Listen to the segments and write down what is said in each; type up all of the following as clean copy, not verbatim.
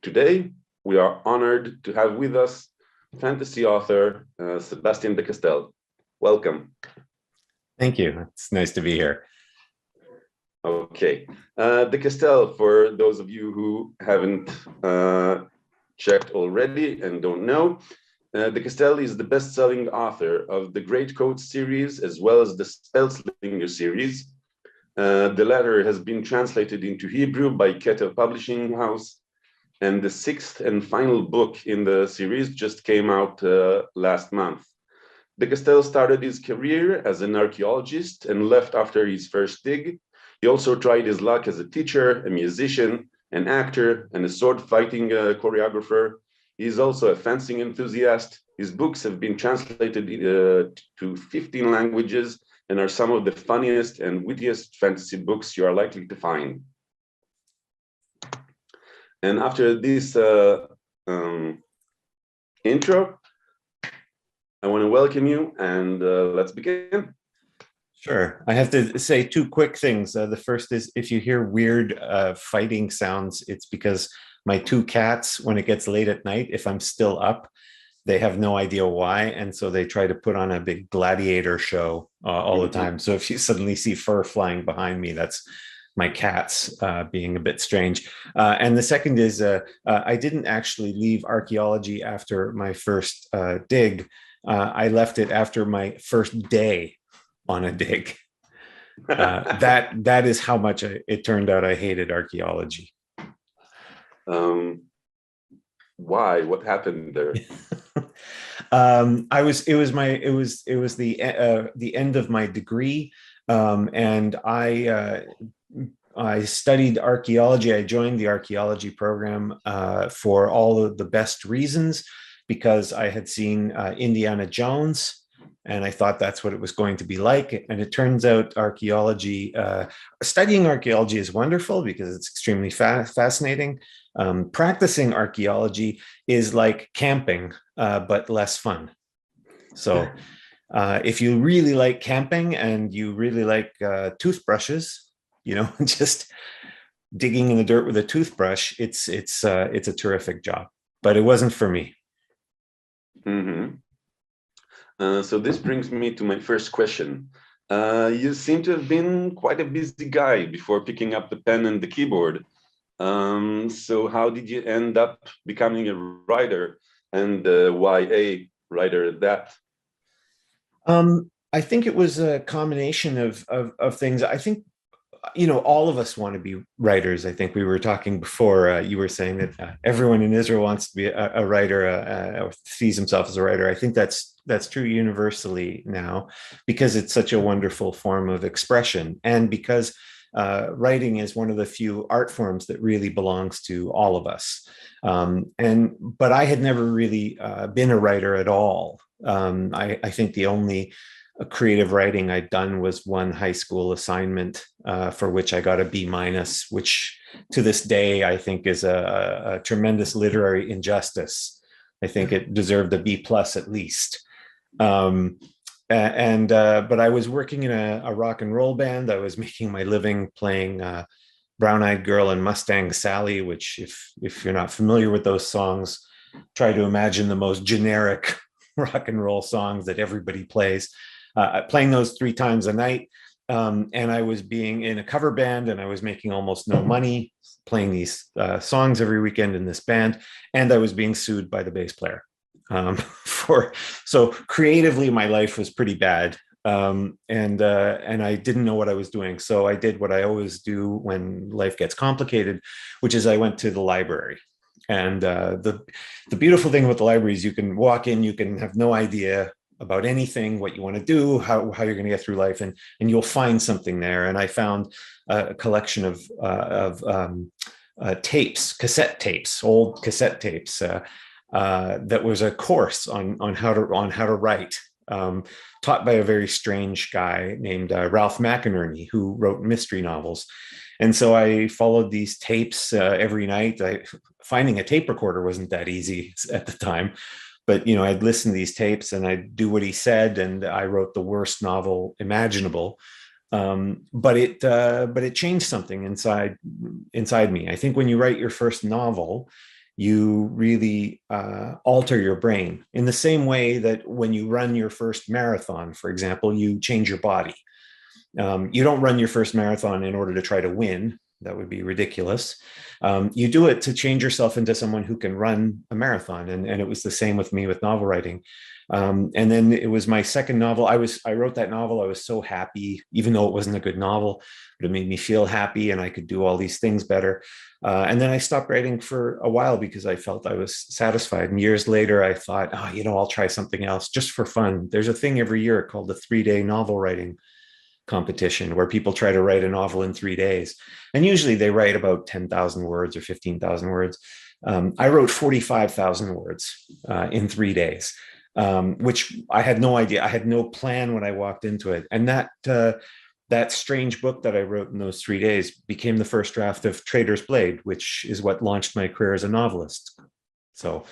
today we are honored to have with us fantasy author Sebastien de Castell. Welcome. Thank you. It's nice to be here. Okay. De Castell, for those of you who haven't checked already and don't know, De Castell is the best-selling author of the Greatcoats series as well as the Spellslinger series. The latter has been translated into Hebrew by Kettle Publishing House, and the sixth and final book in the series just came out last month. De Castell started his career as an archaeologist and left after his first dig. He also tried his luck as a teacher, a musician, an actor, and a sword-fighting choreographer. He is also a fencing enthusiast. His books have been translated to 15 languages and are some of the funniest and wittiest fantasy books you are likely to find. And after this intro, I want to welcome you, and let's begin. Sure. I have to say two quick things. The first is, if you hear weird fighting sounds, it's because my two cats, when it gets late at night, if I'm still up, they have no idea why. And so they try to put on a big gladiator show all the time. So if you suddenly see fur flying behind me, that's my cats being a bit strange. And the second is, I didn't actually leave archaeology after my first dig. I left it after my first day on a dig. That is how much it turned out I hated archaeology. Why? What happened there? It was the end of my degree, and I studied archaeology. I joined the archaeology program for all of the best reasons, because I had seen Indiana Jones, and I thought that's what it was going to be like. And it turns out studying archaeology is wonderful because it's extremely fascinating. Practicing archaeology is like camping, but less fun. So if you really like camping and you really like toothbrushes, just digging in the dirt with a toothbrush, it's a terrific job, but it wasn't for me. Mm-hmm. So this brings me to my first question. You seem to have been quite a busy guy before picking up the pen and the keyboard. So how did you end up becoming a writer, and why a writer at that? I think it was a combination of things. I think, all of us want to be writers. I think we were talking before, you were saying that everyone in Israel wants to be a writer, or sees himself as a writer. I think that's true universally now, because it's such a wonderful form of expression, and because writing is one of the few art forms that really belongs to all of us. But I had never really been a writer at all. I think the only creative writing I'd done was one high school assignment for which I got a B-, which to this day I think is a tremendous literary injustice. I think it deserved a B+ at least. But I was working in a rock and roll band. I was making my living playing Brown Eyed Girl and Mustang Sally, which if you're not familiar with those songs, try to imagine the most generic rock and roll songs that everybody plays. Playing those 3 times a night. And I was being in a cover band, and I was making almost no money playing these songs every weekend in this band. And I was being sued by the bass player. So creatively, my life was pretty bad. And I didn't know what I was doing. So I did what I always do when life gets complicated, which is I went to the library. And the beautiful thing with the library is you can walk in, you can have no idea about anything, what you want to do, how you're going to get through life, and you'll find something there. And I found a collection of tapes, cassette tapes, old cassette tapes. That was a course on how to write, taught by a very strange guy named Ralph McInerney, who wrote mystery novels. And so I followed these tapes every night. Finding a tape recorder wasn't that easy at the time. But, I'd listen to these tapes and I'd do what he said, and I wrote the worst novel imaginable. But it changed something inside me. I think when you write your first novel, you really alter your brain in the same way that when you run your first marathon, for example, you change your body. You don't run your first marathon in order to try to win. That would be ridiculous. You do it to change yourself into someone who can run a marathon. And it was the same with me with novel writing. And then it was my second novel. I wrote that novel. I was so happy, even though it wasn't a good novel, but it made me feel happy and I could do all these things better. And then I stopped writing for a while because I felt I was satisfied. And years later, I thought, oh, I'll try something else just for fun. There's a thing every year called the 3-day novel writing competition where people try to write a novel in 3 days. And usually they write about 10,000 words or 15,000 words. I wrote 45,000 words in 3 days, which I had no idea. I had no plan when I walked into it. And that strange book that I wrote in those 3 days became the first draft of Trader's Blade, which is what launched my career as a novelist. So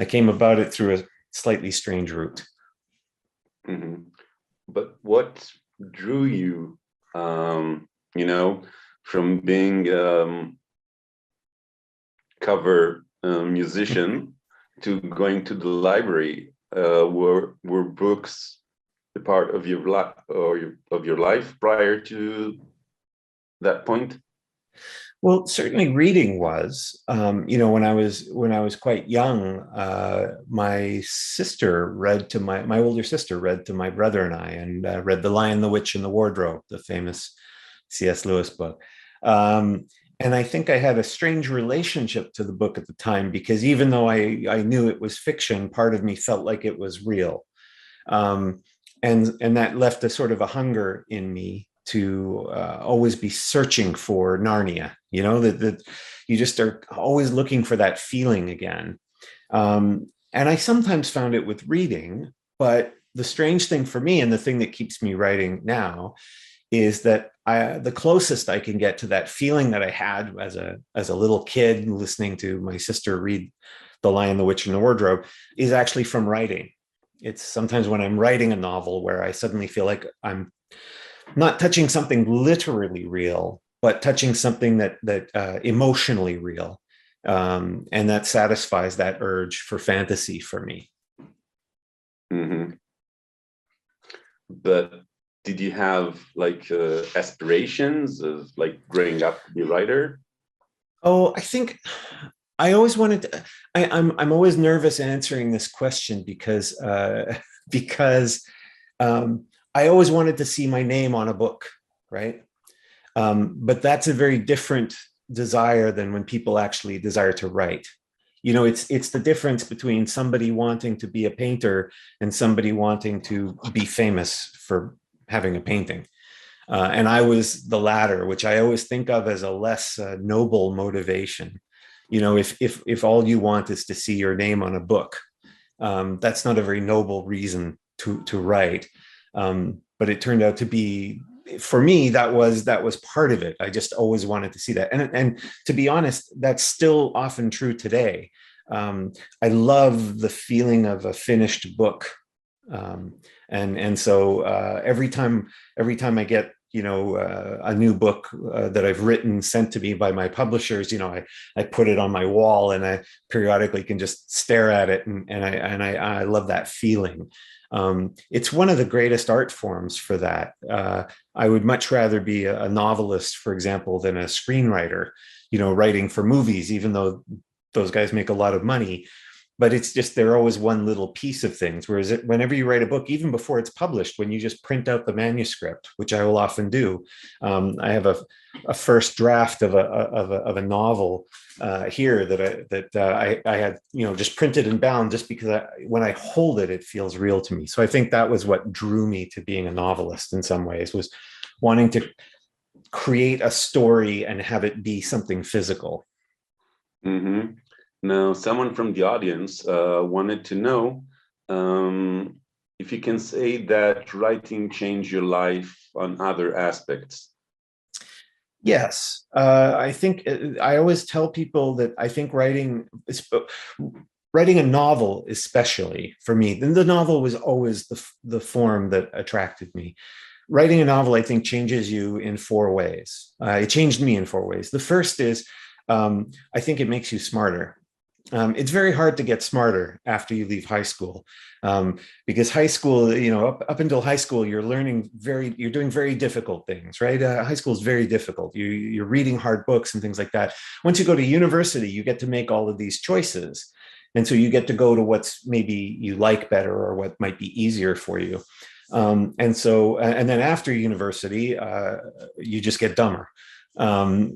I came about it through a slightly strange route. Mm-hmm. But what drew you, from being cover musician to going to the library? Were books a part of your life or of your life prior to that point? Well, certainly reading was. When I was quite young, my sister read to my older sister read to my brother and I, and read The Lion, the Witch, and the Wardrobe, the famous C.S. Lewis book. And I think I had a strange relationship to the book at the time because even though I knew it was fiction, part of me felt like it was real, and that left a sort of a hunger in me to always be searching for Narnia, that you just are always looking for that feeling again. And I sometimes found it with reading, but the strange thing for me and the thing that keeps me writing now is that the closest I can get to that feeling that I had as a little kid listening to my sister read The Lion, the Witch, and the Wardrobe is actually from writing. It's sometimes when I'm writing a novel where I suddenly feel like I'm not touching something literally real, but touching something that emotionally real, and that satisfies that urge for fantasy for me. Mm-hmm. But did you have aspirations of growing up to be a writer? Oh, I think I always wanted to. I'm always nervous answering this question because I always wanted to see my name on a book, right? But that's a very different desire than when people actually desire to write. It's the difference between somebody wanting to be a painter and somebody wanting to be famous for having a painting. And I was the latter, which I always think of as a less noble motivation. If all you want is to see your name on a book, that's not a very noble reason to write. But it turned out to be, for me, that was part of it. I just always wanted to see that. And to be honest, that's still often true today. I love the feeling of a finished book. And so every time I get, a new book that I've written sent to me by my publishers, I put it on my wall and I periodically can just stare at it. And I love that feeling. It's one of the greatest art forms for that. I would much rather be a novelist, for example, than a screenwriter, writing for movies, even though those guys make a lot of money. But it's just, they're always one little piece of things. Whereas whenever you write a book, even before it's published, when you just print out the manuscript, which I will often do, I have a first draft of a novel here that I had, just printed and bound, just because when I hold it, it feels real to me. So I think that was what drew me to being a novelist in some ways, was wanting to create a story and have it be something physical. Mm-hmm. Now, someone from the audience wanted to know if you can say that writing changed your life on other aspects. Yes. I think I always tell people that I think writing a novel, especially for me, then the novel was always the form that attracted me. Writing a novel, I think, changes you in 4 ways. It changed me in 4 ways. The first is, I think it makes you smarter. It's very hard to get smarter after you leave high school, because high school, up until high school, you're doing very difficult things, right? High school is very difficult. You're reading hard books and things like that. Once you go to university, you get to make all of these choices. And so you get to go to what's maybe you like better or what might be easier for you. And then after university, you just get dumber,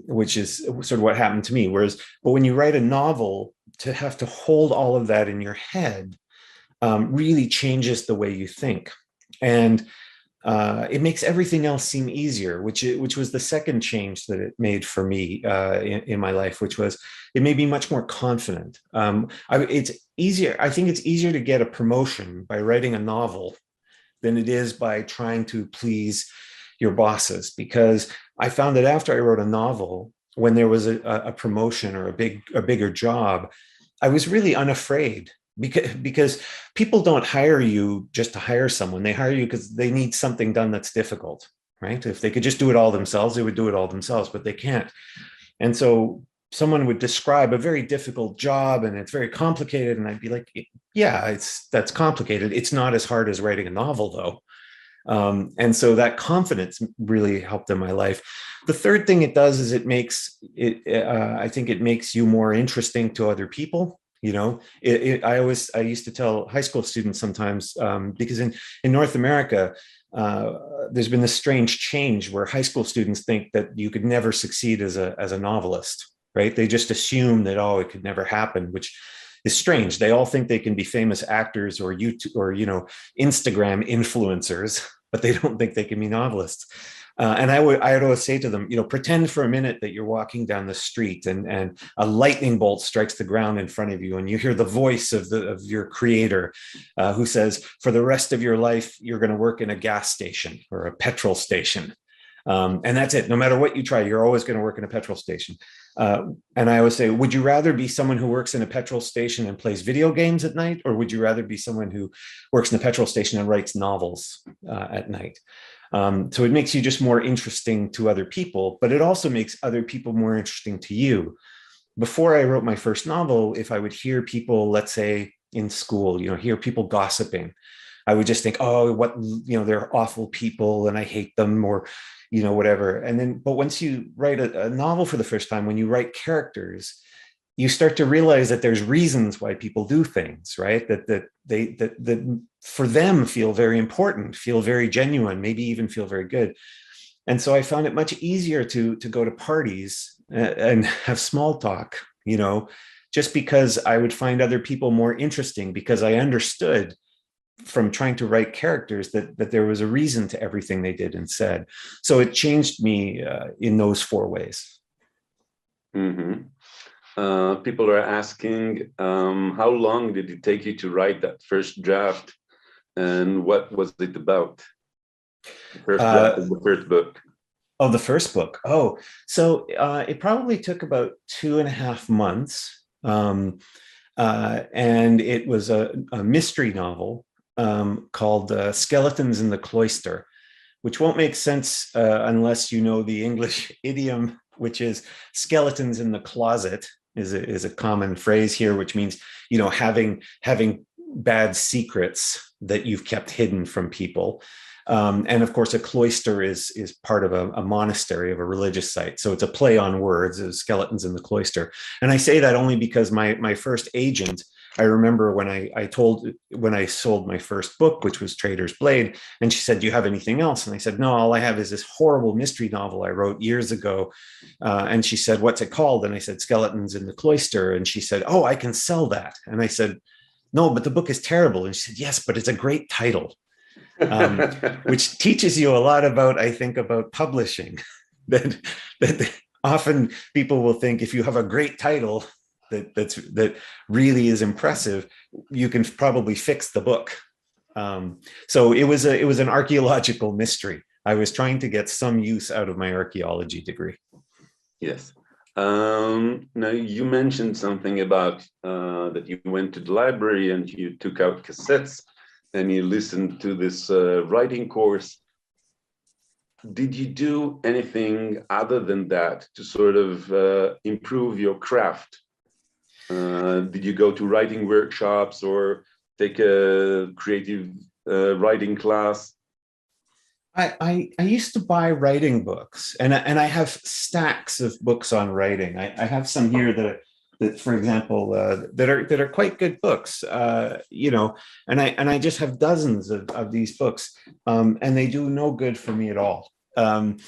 which is sort of what happened to me. But when you write a novel, to have to hold all of that in your head really changes the way you think. And it makes everything else seem easier, which was the second change that it made for me in my life, which was it made me much more confident. It's easier. I think it's easier to get a promotion by writing a novel than it is by trying to please your bosses, because I found that after I wrote a novel, when there was a promotion or a bigger job, I was really unafraid, because people don't hire you just to hire someone. They hire you because they need something done that's difficult, right? If they could just do it all themselves, they would do it all themselves, but they can't. And so someone would describe a very difficult job and it's very complicated. And I'd be like, yeah, that's complicated. It's not as hard as writing a novel, though. And so that confidence really helped in my life. The third thing it does is I think it makes you more interesting to other people. I used to tell high school students sometimes, because in North America, there's been this strange change where high school students think that you could never succeed as a novelist, right? They just assume that, oh, it could never happen, which is strange. They all think they can be famous actors or YouTube or, Instagram influencers, but they don't think they can be novelists. And I would always say to them, pretend for a minute that you're walking down the street and a lightning bolt strikes the ground in front of you, and you hear the voice of your creator, who says, for the rest of your life, you're going to work in a gas station or a petrol station. And that's it. No matter what you try, you're always going to work in a petrol station. And I always say, would you rather be someone who works in a petrol station and plays video games at night? Or would you rather be someone who works in a petrol station and writes novels at night? So it makes you just more interesting to other people, but it also makes other people more interesting to you. Before I wrote my first novel, if I would hear people, let's say in school, hear people gossiping, I would just think, oh, they're awful people and I hate them, or, whatever. But once you write a novel for the first time, when you write characters, you start to realize that there's reasons why people do things, right? That for them feel very important, feel very genuine, maybe even feel very good. And so I found it much easier to go to parties and have small talk, just because I would find other people more interesting, because I understood from trying to write characters that there was a reason to everything they did and said. So it changed me in those 4 ways. Mm-hmm. People are asking, how long did it take you to write that first draft, and what was it about? The first draft of the first book. Oh, the first book. Oh, so it probably took about 2.5 months. And it was a mystery novel called Skeletons in the Cloister, which won't make sense unless you know the English idiom, which is skeletons in the closet is a common phrase here, which means, having bad secrets that you've kept hidden from people. And of course, a cloister is part of a monastery, of a religious site. So it's a play on words, skeletons in the cloister. And I say that only because my first agent, I remember when I sold my first book, which was Trader's Blade, and she said, do you have anything else? And I said, no, all I have is this horrible mystery novel I wrote years ago. And she said, what's it called? And I said, Skeletons in the Cloister. And she said, oh, I can sell that. And I said, no, but the book is terrible. And she said, yes, but it's a great title. Which teaches you a lot about publishing, that often people will think if you have a great title that really is impressive, you can probably fix the book. So it was an archaeological mystery. I was trying to get some use out of my archaeology degree. Yes. Now you mentioned something about that you went to the library and you took out cassettes and you listened to this writing course. Did you do anything other than that to sort of improve your craft? Did you go to writing workshops or take a creative writing class? I used to buy writing books, and I have stacks of books on writing. I have some here that, for example, that are quite good books, and I just have dozens of these books, and they do no good for me at all. The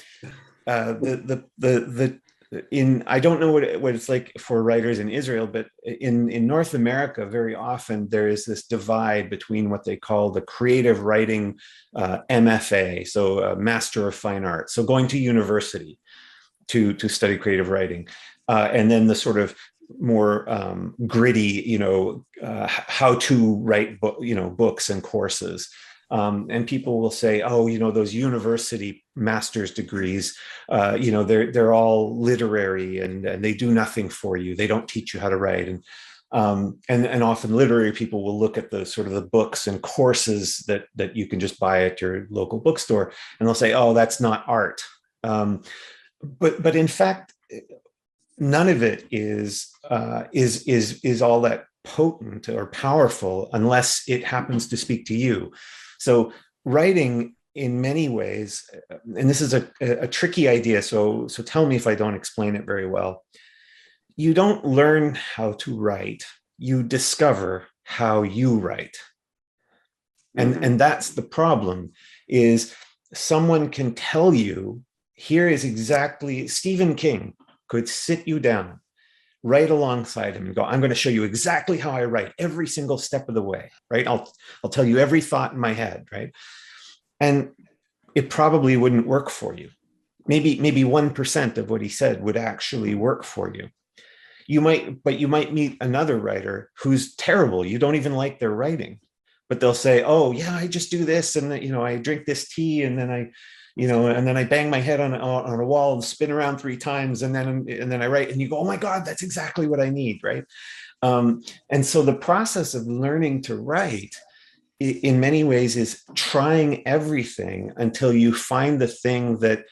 in I don't know what it's like for writers in Israel, but in North America, very often there is this divide between what they call the creative writing MFA, so Master of Fine Arts, so going to university to study creative writing, and then the sort of more gritty, how to write books and courses. And people will say, "Oh, those university master's degrees, they're all literary and they do nothing for you. They don't teach you how to write." And often literary people will look at the sort of the books and courses that you can just buy at your local bookstore, and they'll say, "Oh, that's not art." But in fact, none of it is all that potent or powerful unless it happens to speak to you. So writing, in many ways, and this is a tricky idea, so tell me if I don't explain it very well. You don't learn how to write, you discover how you write. And that's the problem, is someone can tell you, here is exactly, Stephen King could sit you down right alongside him and go, "I'm going to show you exactly how I write every single step of the way," right? I'll tell you every thought in my head, right? And it probably wouldn't work for you. Maybe 1% of what he said would actually work for you. But you might meet another writer who's terrible. You don't even like their writing, but they'll say, "Oh yeah, I just do this, and I drink this tea, and then I bang my head on a wall and spin around 3 times, and then I write," and you go, "Oh my God, that's exactly what I need," right? And so the process of learning to write, in many ways, is trying everything until you find the thing that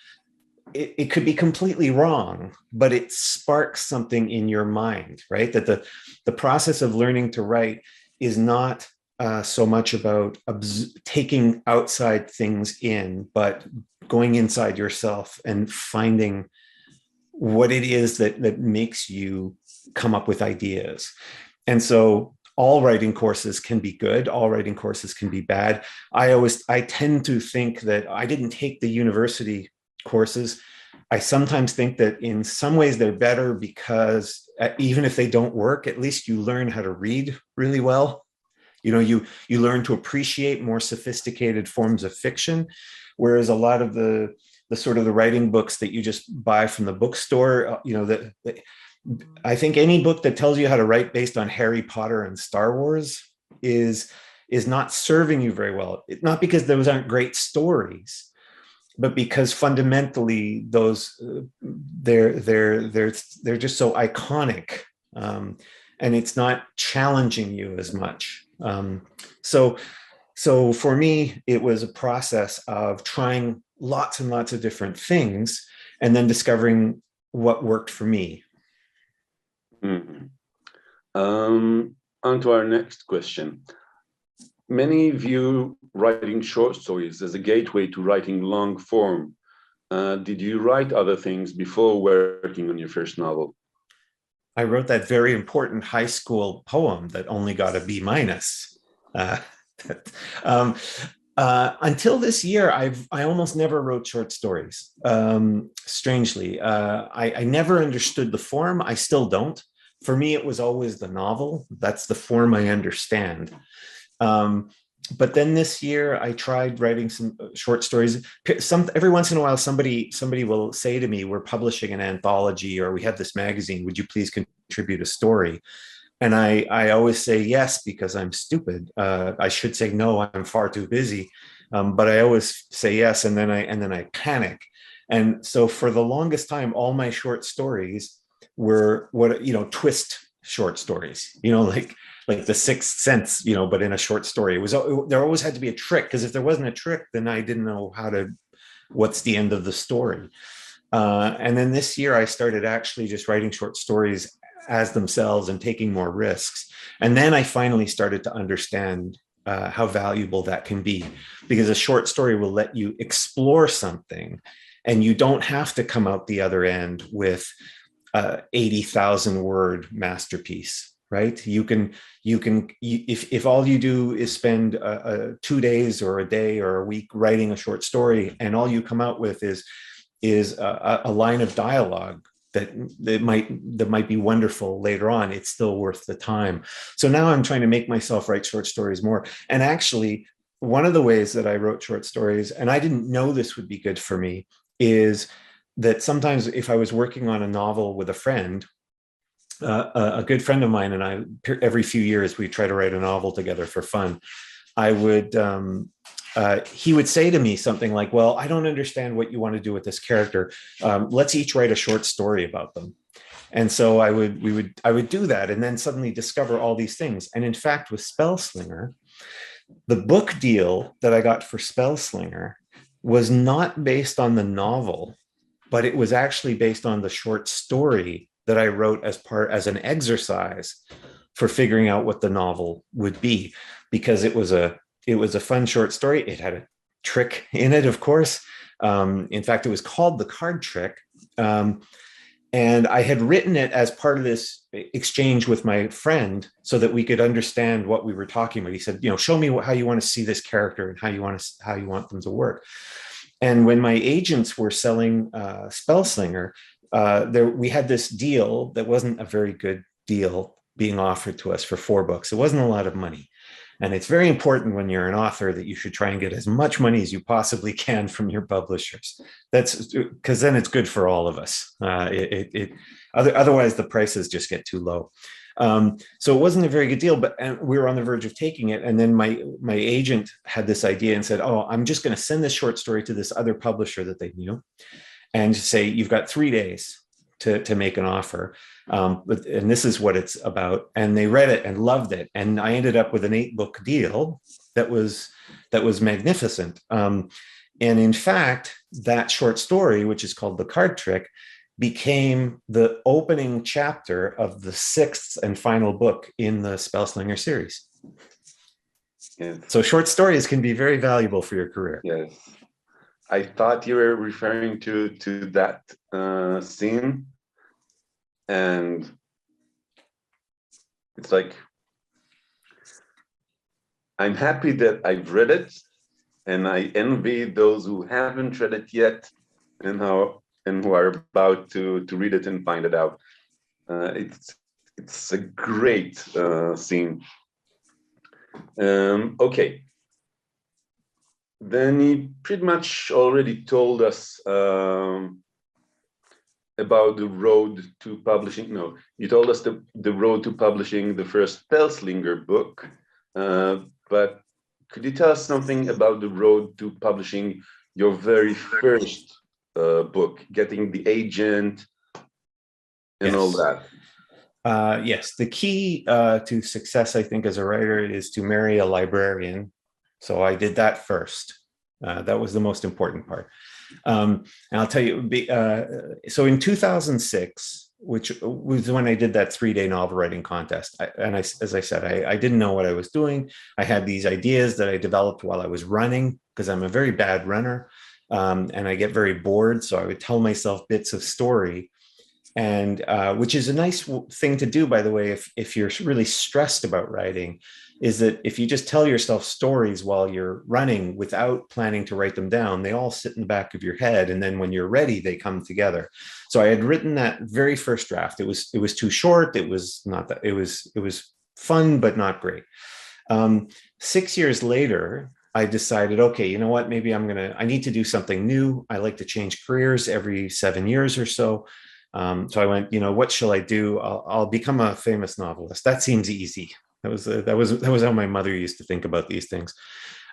it could be completely wrong, but it sparks something in your mind, right? That the process of learning to write is not so much about taking outside things in, but going inside yourself and finding what it is that makes you come up with ideas. And so all writing courses can be good, all writing courses can be bad. I tend to think that I didn't take the university courses. I sometimes think that in some ways they're better because even if they don't work, at least you learn how to read really well. You learn to appreciate more sophisticated forms of fiction, whereas a lot of the sort of the writing books that you just buy from the bookstore, I think any book that tells you how to write based on Harry Potter and Star Wars is not serving you very well. Not because those aren't great stories, but because fundamentally they're just so iconic, and it's not challenging you as much. So for me, it was a process of trying lots and lots of different things and then discovering what worked for me. On to our next question. Many view writing short stories as a gateway to writing long form. Did you write other things before working on your first novel? I wrote that very important high school poem that only got a B-. Until this year, I almost never wrote short stories. Strangely, I never understood the form. I still don't. For me, it was always the novel. That's the form I understand. But then this year, I tried writing some short stories. Every once in a while, somebody will say to me, "We're publishing an anthology, or we have this magazine. Would you please contribute a story?" And I always say yes, because I'm stupid. I should say no, I'm far too busy. But I always say yes, and then I panic. And so for the longest time, all my short stories were twist short stories, like The Sixth Sense, but in a short story. There always had to be a trick, because if there wasn't a trick, then I didn't know what's the end of the story. And then this year I started actually just writing short stories as themselves and taking more risks. And then I finally started to understand how valuable that can be, because a short story will let you explore something and you don't have to come out the other end with 80,000 word masterpiece, right? If all you do is spend 2 days or a day or a week writing a short story, and all you come out with is a line of dialogue that might be wonderful later on, it's still worth the time. So now I'm trying to make myself write short stories more. And actually, one of the ways that I wrote short stories, and I didn't know this would be good for me, is that sometimes if I was working on a novel with a friend, a good friend of mine and I, every few years, we try to write a novel together for fun. He would say to me something like, well, I don't understand what you want to do with this character. Let's each write a short story about them. And so I would do that, and then suddenly discover all these things. And in fact, with Spellslinger, the book deal that I got for Spellslinger was not based on the novel, but it was actually based on the short story that I wrote as an exercise for figuring out what the novel would be, because it was a fun short story. It had a trick in it, of course. In fact, it was called The Card Trick. And I had written it as part of this exchange with my friend so that we could understand what we were talking about. He said, show me how you want to see this character and how you want them to work. And when my agents were selling Spellslinger, we had this deal that wasn't a very good deal being offered to us for 4 books. It wasn't a lot of money. And it's very important when you're an author that you should try and get as much money as you possibly can from your publishers. That's because then it's good for all of us. Otherwise, the prices just get too low. So it wasn't a very good deal, but we were on the verge of taking it. And then my agent had this idea and said, oh, I'm just going to send this short story to this other publisher that they knew and say, you've got 3 days to make an offer. And this is what it's about. And they read it and loved it. And I ended up with an 8-book deal that was magnificent. And in fact, that short story, which is called The Card Trick, became the opening chapter of the 6th and final book in the Spellslinger series. Yes. So short stories can be very valuable for your career. Yes. I thought you were referring to that scene, and it's like, I'm happy that I've read it, and I envy those who haven't read it yet and who are about to read it and find it out. It's a great scene. Okay. Then he pretty much already told us about the road to publishing. No, you told us the road to publishing the first Spellslinger book. But could you tell us something about the road to publishing your very first book, getting the agent and all that? Yes, the key to success, I think, as a writer is to marry a librarian. So I did that first. That was the most important part. And I'll tell you, so in 2006, which was when I did that 3-day novel writing contest. As I said, I didn't know what I was doing. I had these ideas that I developed while I was running, because I'm a very bad runner, and I get very bored. So I would tell myself bits of story, and which is a nice thing to do, by the way, if you're really stressed about writing, is that if you just tell yourself stories while you're running without planning to write them down, they all sit in the back of your head. And then when you're ready, they come together. So I had written that very first draft. It was too short. It was not that, it was fun, but not great. 6 years later, I decided, okay, you know what, maybe I need to do something new. I like to change careers every 7 years or so. So I went, what shall I do? I'll become a famous novelist. That seems easy. That was how my mother used to think about these things.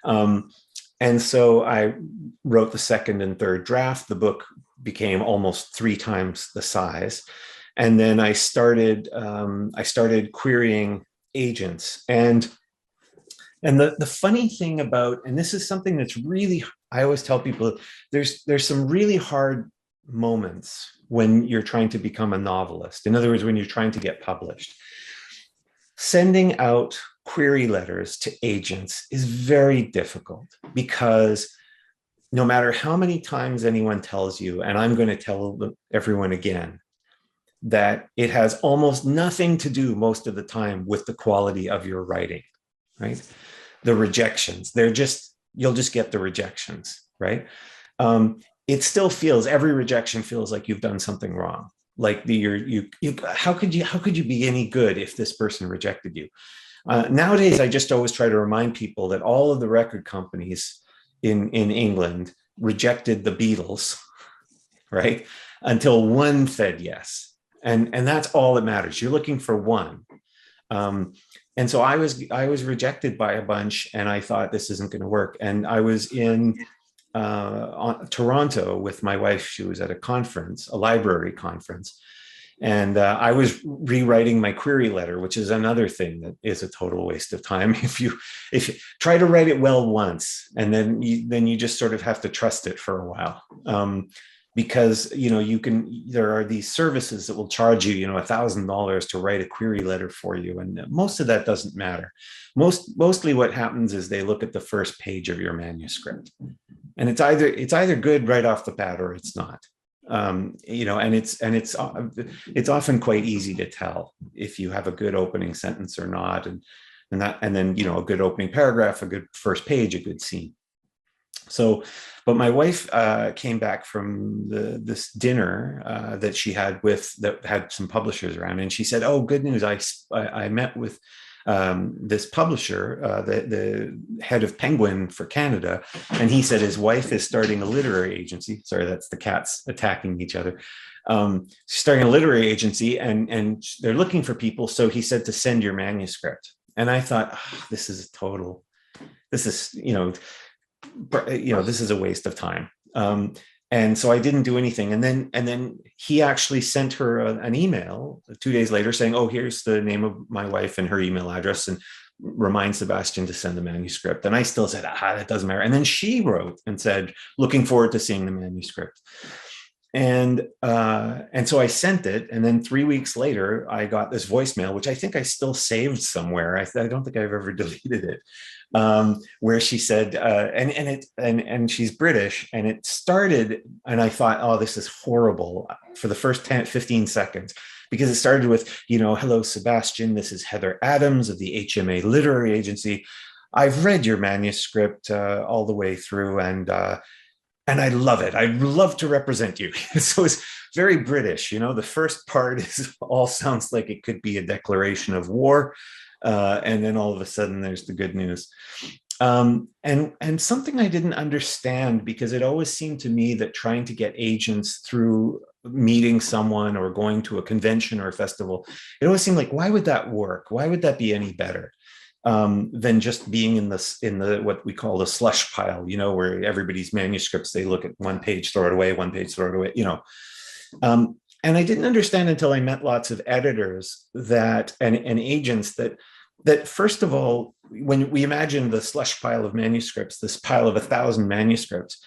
And so I wrote the second and third draft. The book became almost 3 times the size. And then I started querying agents. And the funny thing about, and this is something that's really, I always tell people, there's some really hard moments when you're trying to become a novelist. In other words, when you're trying to get published. Sending out query letters to agents is very difficult because no matter how many times anyone tells you, and I'm going to tell everyone again, that it has almost nothing to do most of the time with the quality of your writing, right? The rejections, you'll just get the rejections, right? It still feels, every rejection feels like you've done something wrong. Like how could you be any good if this person rejected you? Nowadays, I just always try to remind people that all of the record companies in England rejected the Beatles, right? Until one said yes. And that's all that matters. You're looking for one. And so I was rejected by a bunch, and I thought this isn't going to work. And I was in Toronto with my wife. She was at a conference, a library conference. And I was rewriting my query letter, which is another thing that is a total waste of time. If you try to write it well once, and then you just sort of have to trust it for a while, because there are these services that will charge you $1,000 to write a query letter for you, and most of that doesn't matter. Mostly what happens is they look at the first page of your manuscript, and it's either good right off the bat or it's not. And it's often quite easy to tell if you have a good opening sentence or not, and then a good opening paragraph, a good first page, a good scene. So, but my wife came back from this dinner that she had that had some publishers around, and she said, "Oh, good news! I met with this publisher, the head of Penguin for Canada, and he said his wife is starting a literary agency." Sorry, that's the cats attacking each other. She's starting a literary agency, and they're looking for people. So he said to send your manuscript. And I thought, this is a waste of time. And so I didn't do anything. And then he actually sent her an email 2 days later saying, "Oh, here's the name of my wife and her email address, and remind Sebastien to send the manuscript." And I still said, that doesn't matter. And then she wrote and said, "Looking forward to seeing the manuscript." And so I sent it. And then 3 weeks later, I got this voicemail, which I think I still saved somewhere. I don't think I've ever deleted it. Where she said, and she's British, and it started, and I thought, oh, this is horrible for the first 15 seconds, because it started with, "Hello, Sebastien, this is Heather Adams of the HMA Literary Agency. I've read your manuscript all the way through, and I love it. I'd love to represent you." So it's very British. The first part all sounds like it could be a declaration of war. And then all of a sudden there's the good news. And something I didn't understand, because it always seemed to me that trying to get agents through meeting someone or going to a convention or a festival, it always seemed like, why would that work? Why would that be any better than just being in the what we call the slush pile, where everybody's manuscripts, they look at one page, throw it away, one page, throw it away, And I didn't understand until I met lots of editors and agents that first of all, when we imagine the slush pile of manuscripts, this pile of 1,000 manuscripts,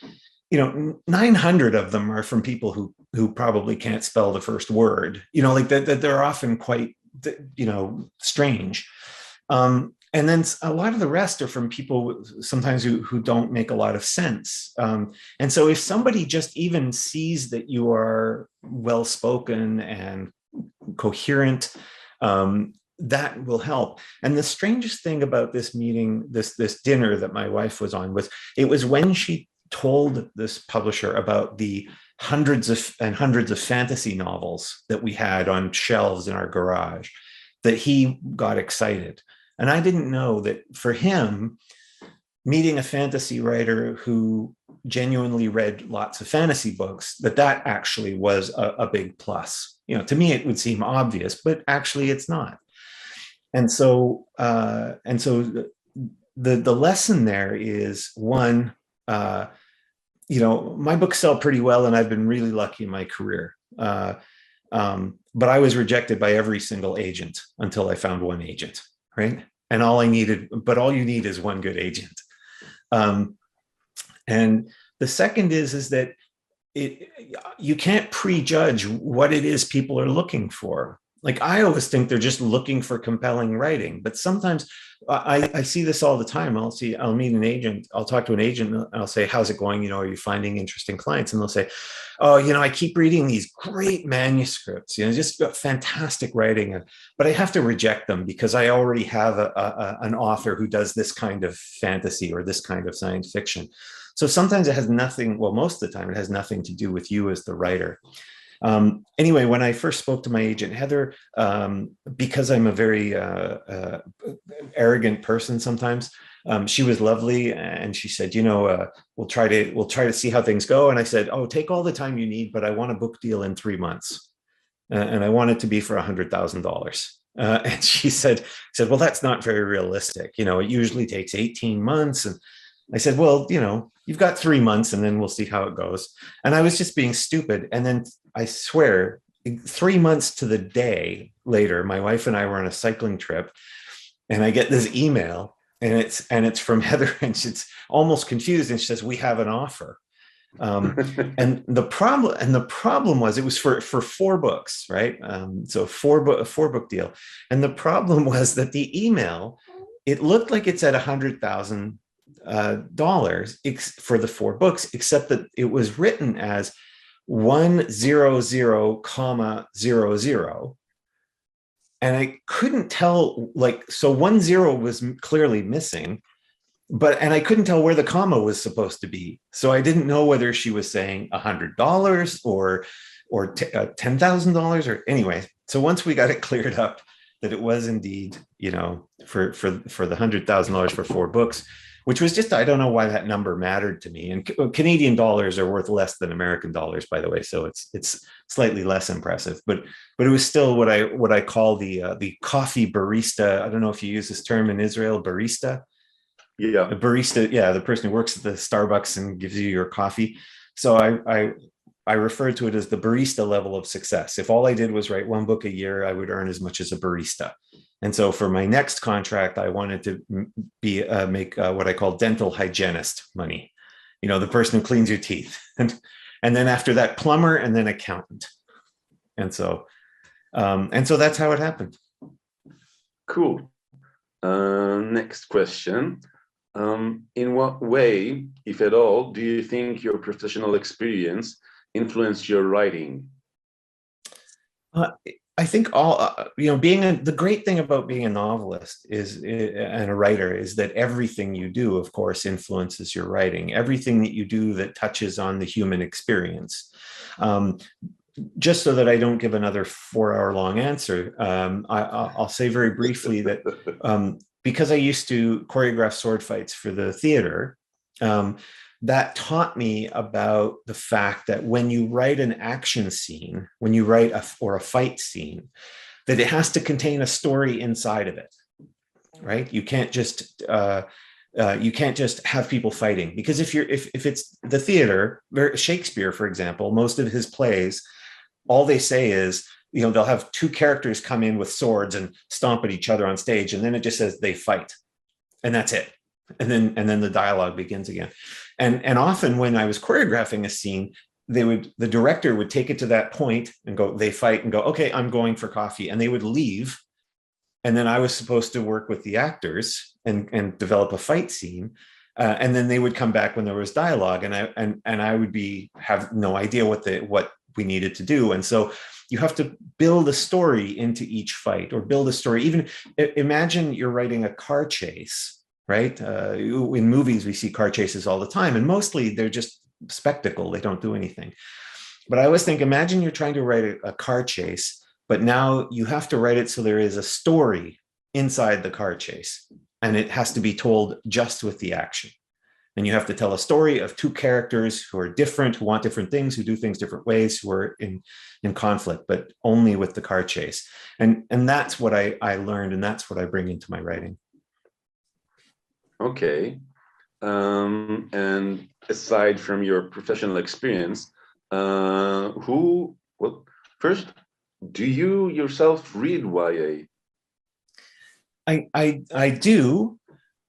900 of them are from people who probably can't spell the first word, like that they're often quite, strange. And then a lot of the rest are from people sometimes who don't make a lot of sense. And so if somebody just even sees that you are well-spoken and coherent, that will help. And the strangest thing about this meeting, this dinner that my wife was on, it was when she told this publisher about the hundreds of fantasy novels that we had on shelves in our garage, that he got excited. And I didn't know that for him, meeting a fantasy writer who genuinely read lots of fantasy books, that actually was a big plus. To me, it would seem obvious, but actually it's not. And so the lesson there is, one, my books sell pretty well, and I've been really lucky in my career. But I was rejected by every single agent until I found one agent. Right. And all you need is one good agent. And the second is that it you can't prejudge what it is people are looking for. Like, I always think they're just looking for compelling writing, but sometimes I see this all the time. I'll meet an agent, I'll talk to an agent, and I'll say, how's it going? Are you finding interesting clients? And they'll say, oh, I keep reading these great manuscripts, just fantastic writing, but I have to reject them because I already have an author who does this kind of fantasy or this kind of science fiction. So sometimes it has nothing, well, most of the time it has nothing to do with you as the writer. Anyway, when I first spoke to my agent, Heather, because I'm a very arrogant person sometimes, she was lovely, and she said, we'll try to see how things go. And I said, oh, take all the time you need, but I want a book deal in 3 months, and I want it to be for $100,000. And she said, well, that's not very realistic. It usually takes 18 months. And I said, well, you've got 3 months, and then we'll see how it goes. And I was just being stupid. And then I swear, 3 months to the day later, my wife and I were on a cycling trip, and I get this email, and it's from Heather, and she's almost confused, and she says, we have an offer. And the problem was, it was for 4 books, right? So a 4-book deal. And the problem was that the email, it looked like it said $100,000 for the 4 books, except that it was written as 100,000, and I couldn't tell, so 10 was clearly missing, and I couldn't tell where the comma was supposed to be. So I didn't know whether she was saying $100 or $10,000, or anyway. So once we got it cleared up that it was indeed, for the $100,000 for 4 books, which was just, I don't know why that number mattered to me. And Canadian dollars are worth less than American dollars, by the way. So it's slightly less impressive, but it was still what I call the coffee barista. I don't know if you use this term in Israel, barista. Yeah. A barista, yeah, the person who works at the Starbucks and gives you your coffee. So I refer to it as the barista level of success. If all I did was write 1 book a year, I would earn as much as a barista. And so for my next contract, I wanted to make what I call dental hygienist money. The person who cleans your teeth, and then after that, plumber, and then accountant. And so that's how it happened. Cool. Next question. In what way, if at all, do you think your professional experience influenced your writing? I think the great thing about being a novelist and a writer is that everything you do, of course, influences your writing. Everything that you do that touches on the human experience. Just so that I don't give another 4-hour-long answer, I'll say very briefly that because I used to choreograph sword fights for the theater, that taught me about the fact that when you write an action scene, when you write a fight scene, that it has to contain a story inside of it, right? You can't just have people fighting, because if it's the theater, Shakespeare, for example, most of his plays, all they say is, they'll have 2 characters come in with swords and stomp at each other on stage, and then it just says they fight, and that's it. And then the dialogue begins again. And often when I was choreographing a scene, the director would take it to that point and go, they fight, and go, okay, I'm going for coffee. And they would leave. And then I was supposed to work with the actors and develop a fight scene. And then they would come back when there was dialogue, and I would have no idea what we needed to do. And so you have to build a story into each fight, or build a story. Even imagine you're writing a car chase, right? In movies, we see car chases all the time, and mostly they're just spectacle. They don't do anything. But I always think, imagine you're trying to write a car chase, but now you have to write it so there is a story inside the car chase, and it has to be told just with the action. And you have to tell a story of 2 characters who are different, who want different things, who do things different ways, who are in conflict, but only with the car chase. And that's what I learned, and that's what I bring into my writing. Okay. And aside from your professional experience, first, do you yourself read YA? I do.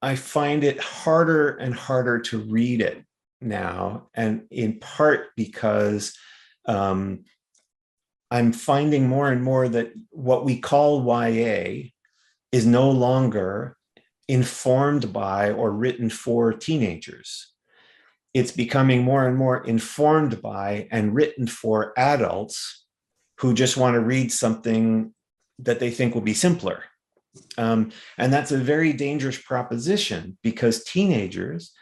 I find it harder and harder to read it. now, and in part because um, I'm finding more and more that what we call YA is no longer informed by or written for teenagers. It's becoming more and more informed by and written for adults who just want to read something that they think will be simpler. And that's a very dangerous proposition because teenagers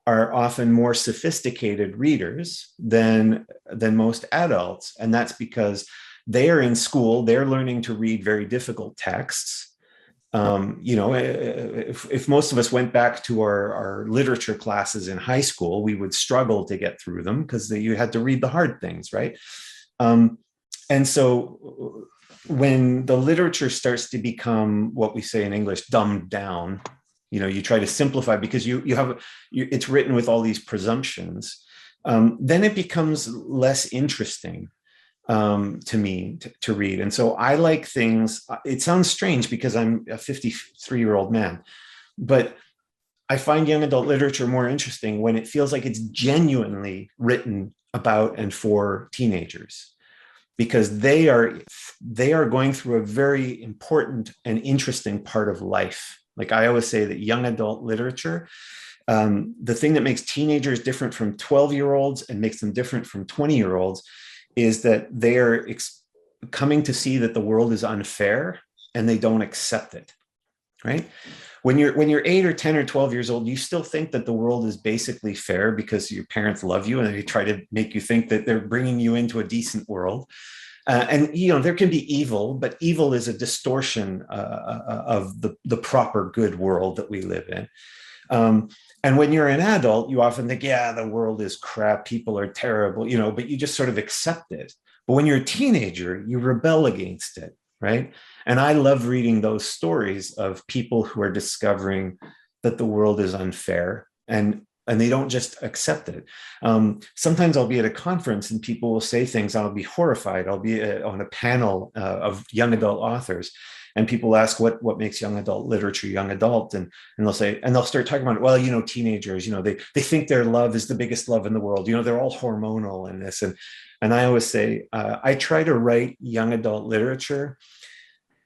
are often more sophisticated readers than most adults. And that's because they are in school, they're learning to read very difficult texts. If most of us went back to our literature classes in high school, we would struggle to get through them because you had to read the hard things, right? And so when the literature starts to become what we say in English, dumbed down, you try to simplify because it's written with all these presumptions, then it becomes less interesting to me to read. And so I like things, it sounds strange because I'm a 53-year-old man, but I find young adult literature more interesting when it feels like it's genuinely written about and for teenagers, because they are going through a very important and interesting part of life. Like I always say that young adult literature, the thing that makes teenagers different from 12-year-olds and makes them different from 20-year-olds is that they are coming to see that the world is unfair and they don't accept it, right? When you're 8 or 10 or 12 years old, you still think that the world is basically fair because your parents love you and they try to make you think that they're bringing you into a decent world. And there can be evil, but evil is a distortion of the proper good world that we live in. And when you're an adult, you often think, yeah, the world is crap, people are terrible, but you just sort of accept it. But when you're a teenager, you rebel against it, right? And I love reading those stories of people who are discovering that the world is unfair and they don't just accept it. Sometimes I'll be at a conference and people will say things, I'll be horrified. I'll be on a panel of young adult authors, and people ask what makes young adult literature young adult, and they'll start talking about, well, teenagers, they think their love is the biggest love in the world. They're all hormonal and this, and I always say I try to write young adult literature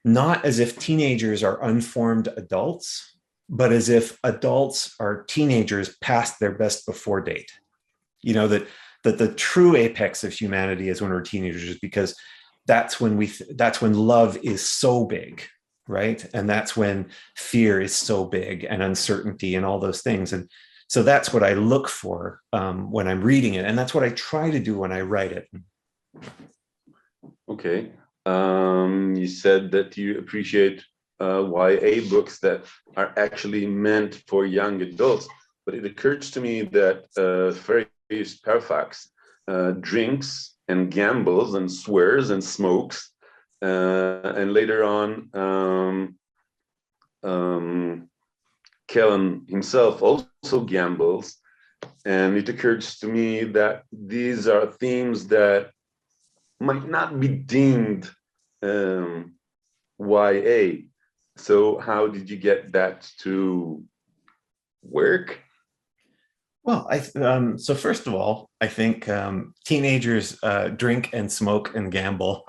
not as if teenagers are unformed adults, but as if adults are teenagers past their best before date. That the true apex of humanity is when we're teenagers, because that's when love is so big, right? And that's when fear is so big and uncertainty and all those things. And so that's what I look for when I'm reading it. And that's what I try to do when I write it. Okay. You said that you appreciate YA books that are actually meant for young adults, but it occurs to me that Fairfax drinks and gambles and swears and smokes, and later on Kellen himself also gambles, and it occurs to me that these are themes that might not be deemed YA. So how did you get that to work? Well, so first of all, I think teenagers drink and smoke and gamble.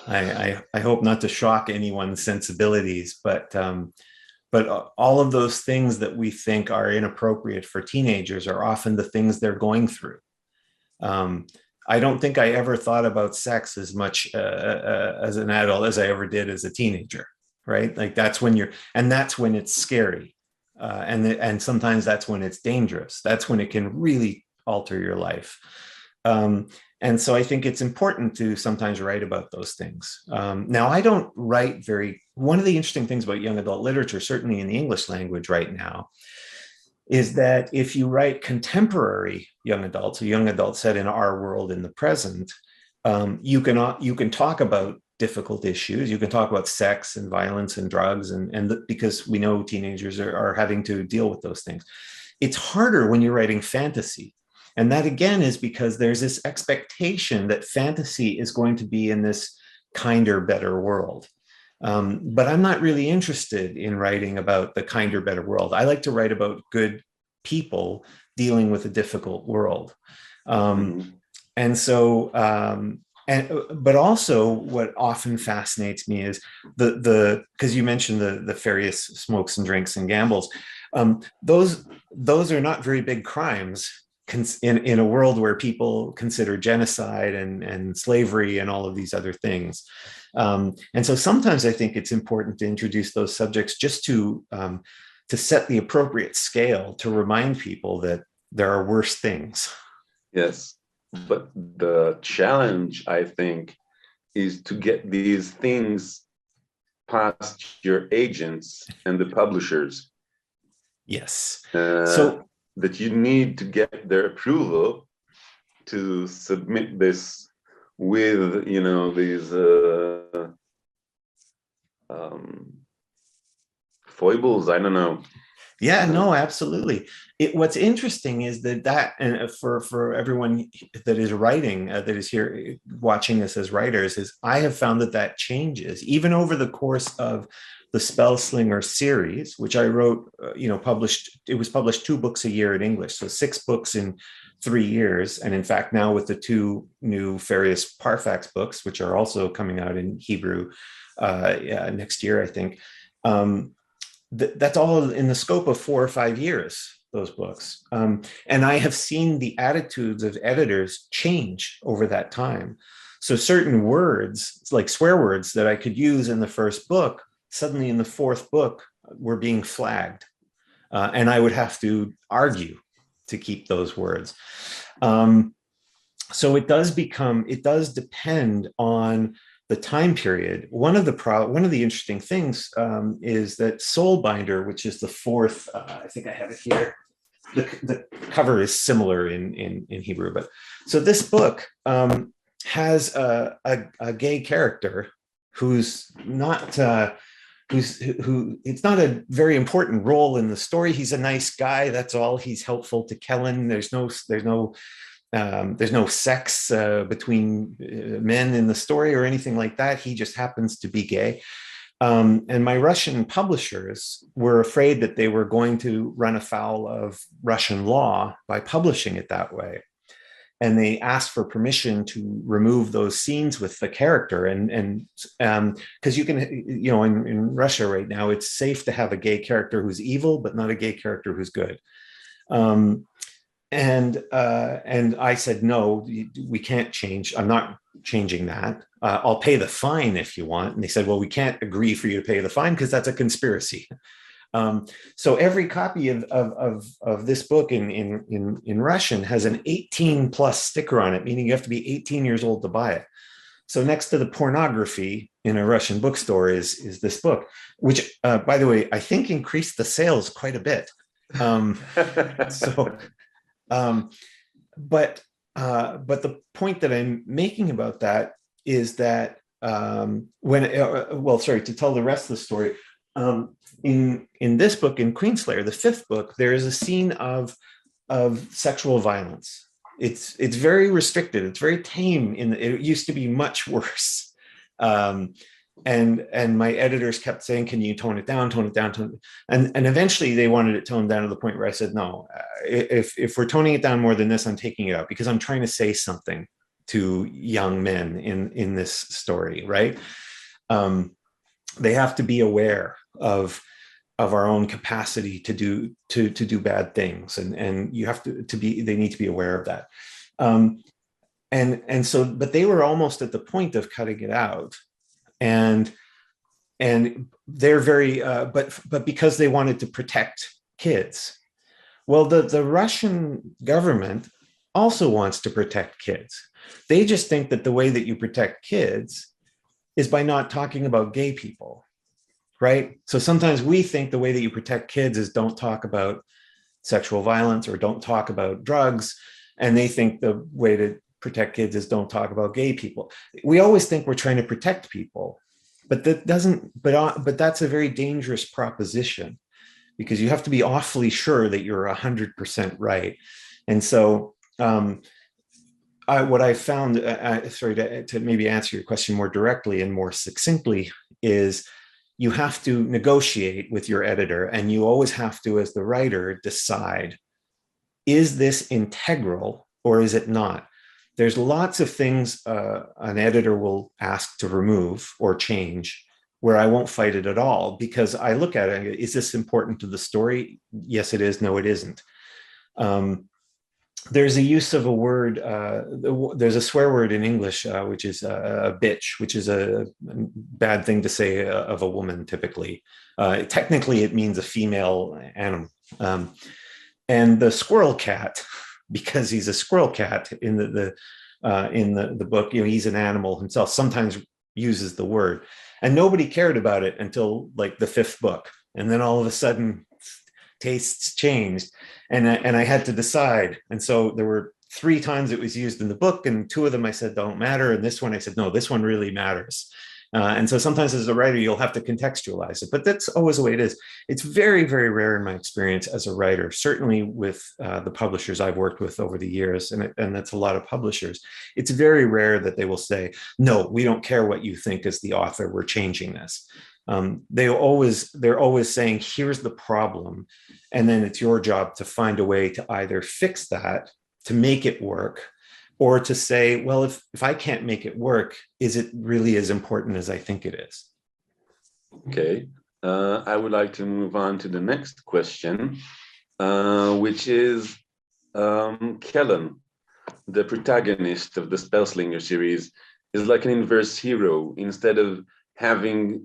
I hope not to shock anyone's sensibilities, but all of those things that we think are inappropriate for teenagers are often the things they're going through. I don't think I ever thought about sex as much as an adult as I ever did as a teenager, right? Like that's when it's scary. And sometimes that's when it's dangerous. That's when it can really alter your life. And so I think it's important to sometimes write about those things. Now, I don't write one of the interesting things about young adult literature, certainly in the English language right now, is that if you write contemporary young adults, a young adult set in our world in the present, you can talk about difficult issues. You can talk about sex and violence and drugs, because we know teenagers are having to deal with those things. It's harder when you're writing fantasy. And that again is because there's this expectation that fantasy is going to be in this kinder, better world. But I'm not really interested in writing about the kinder, better world. I like to write about good people dealing with a difficult world. And so, but also what often fascinates me is because you mentioned the nefarious smokes and drinks and gambles. Those are not very big crimes in a world where people consider genocide and slavery and all of these other things. And so sometimes I think it's important to introduce those subjects just to set the appropriate scale, to remind people that there are worse things. Yes, but the challenge, I think, is to get these things past your agents and the publishers. Yes. So that you need to get their approval to submit this with, these foibles. I don't know. Yeah, no, absolutely. What's interesting is that and for everyone that is writing, that is here watching this as writers, is I have found that changes even over the course of the Spellslinger series, which I wrote, published. It was published 2 books a year in English, so 6 books in 3 years. And in fact, now with the 2 new Farius Parfax books, which are also coming out in Hebrew next year, I think. That's all in the scope of 4 or 5 years, those books. And I have seen the attitudes of editors change over that time. So certain words, like swear words that I could use in the first book, suddenly in the 4th book were being flagged. And I would have to argue to keep those words. So it does depend on the time period. One of the interesting things is that Soulbinder, which is the 4th, I think I have it here. The cover is similar in Hebrew, but so this book has a gay character who's not who it's not a very important role in the story. He's a nice guy. That's all. He's helpful to Kellen. There's no sex between men in the story or anything like that. He just happens to be gay. And my Russian publishers were afraid that they were going to run afoul of Russian law by publishing it that way. And they asked for permission to remove those scenes with the character. And because you can, in Russia right now, it's safe to have a gay character who's evil, but not a gay character who's good. And I said, no, we can't change. I'm not changing that. I'll pay the fine if you want. And they said, well, we can't agree for you to pay the fine because that's a conspiracy. So every copy of this book in Russian has an 18 plus sticker on it, meaning you have to be 18 years old to buy it. So next to the pornography in a Russian bookstore is this book, which, by the way, I think increased the sales quite a bit. But the point that I'm making about that is that to tell the rest of the story, in this book, in Queenslayer, the 5th book, there is a scene of sexual violence. It's very restricted. It's very tame. It used to be much worse. And my editors kept saying, can you tone it down, and eventually they wanted it toned down to the point where I said, no, if we're toning it down more than this, I'm taking it out because I'm trying to say something to young men in this story, right? They have to be aware of our own capacity to do bad things, and you have they need to be aware of that. And so, but they were almost at the point of cutting it out. And they're very, but because they wanted to protect kids. Well, the Russian government also wants to protect kids. They just think that the way that you protect kids is by not talking about gay people, right? So sometimes we think the way that you protect kids is don't talk about sexual violence or don't talk about drugs. And they think the way to protect kids is don't talk about gay people. We always think we're trying to protect people, but but that's a very dangerous proposition because you have to be awfully sure that you're 100% right. And so what I found, to maybe answer your question more directly and more succinctly, is you have to negotiate with your editor, and you always have to, as the writer, decide is this integral or is it not? There's lots of things an editor will ask to remove or change where I won't fight it at all, because I look at it and go, is this important to the story? Yes, it is. No, it isn't. There's a use of a word, there's a swear word in English, which is a bitch, which is a bad thing to say of a woman typically. Technically, it means a female animal. And the squirrel cat, because he's a squirrel cat in the book, he's an animal himself, sometimes uses the word. And nobody cared about it until like the fifth book. And then all of a sudden, tastes changed, and I had to decide. And so there were 3 times it was used in the book, and 2 of them I said don't matter, and this one I said no, this one really matters. And so sometimes as a writer you'll have to contextualize it, but that's always the way it is. It's very, very rare in my experience as a writer, certainly with the publishers I've worked with over the years, and that's a lot of publishers. It's very rare that they will say, no, we don't care what you think as the author, we're changing this. They're always saying, here's the problem. And then it's your job to find a way to either fix that, to make it work, or to say, well, if I can't make it work, is it really as important as I think it is? Okay. I would like to move on to the next question, which is Kellen, the protagonist of the Spellslinger series, is like an inverse hero. Instead of having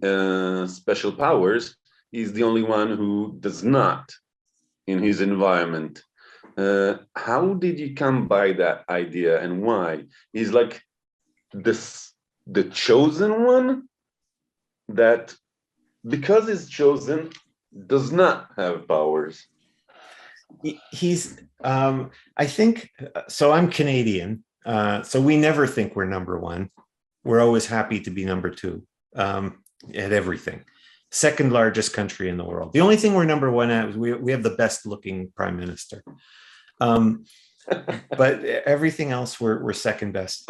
special powers, he's the only one who does not in his environment. How did you come by that idea, and why? He's like the chosen one that, because he's chosen, does not have powers. He's I think so. I'm Canadian, so we never think we're number one. We're always happy to be number 2 at everything. Second largest country in the world. The only thing we're number 1 at is we have the best looking prime minister. But everything else we're second best.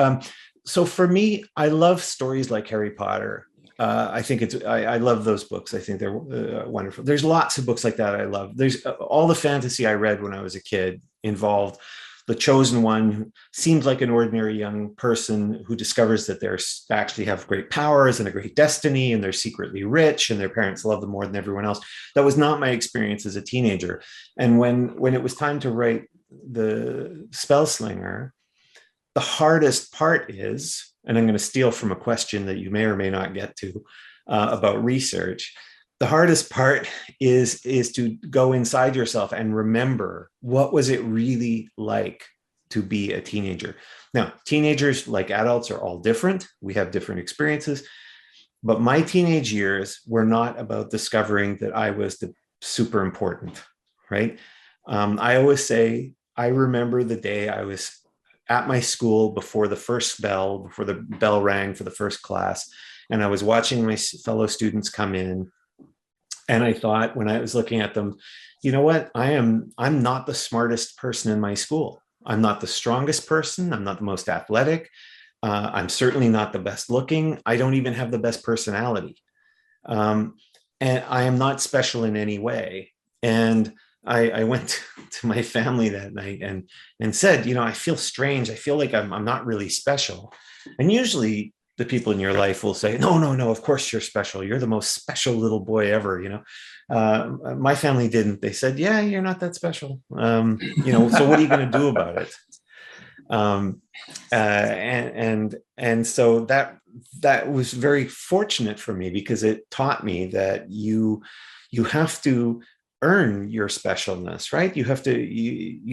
So for me, I love stories like Harry Potter. I think I love those books. I think they're wonderful. There's lots of books like that I love. There's all the fantasy I read when I was a kid involved the chosen one, who seems like an ordinary young person who discovers that they actually have great powers and a great destiny, and they're secretly rich and their parents love them more than everyone else. That was not my experience as a teenager. And when it was time to write the Spellslinger, the hardest part is, and I'm going to steal from a question that you may or may not get to about research. The hardest part is to go inside yourself and remember, what was it really like to be a teenager? Now, teenagers, like adults, are all different. We have different experiences. But my teenage years were not about discovering that I was the super important, right? I always say, I remember the day I was at my school before the bell rang for the first class, and I was watching my fellow students come in. And I thought, when I was looking at them, you know what? I'm not the smartest person in my school. I'm not the strongest person. I'm not the most athletic. I'm certainly not the best looking. I don't even have the best personality. And I am not special in any way. And I went to my family that night and said, I feel strange. I feel like I'm not really special. And usually the people in your life will say, no, of course you're special. You're the most special little boy ever, My family didn't. They said, yeah, you're not that special. So what are you going to do about it? And so that was very fortunate for me, because it taught me that you have to earn your specialness, right? You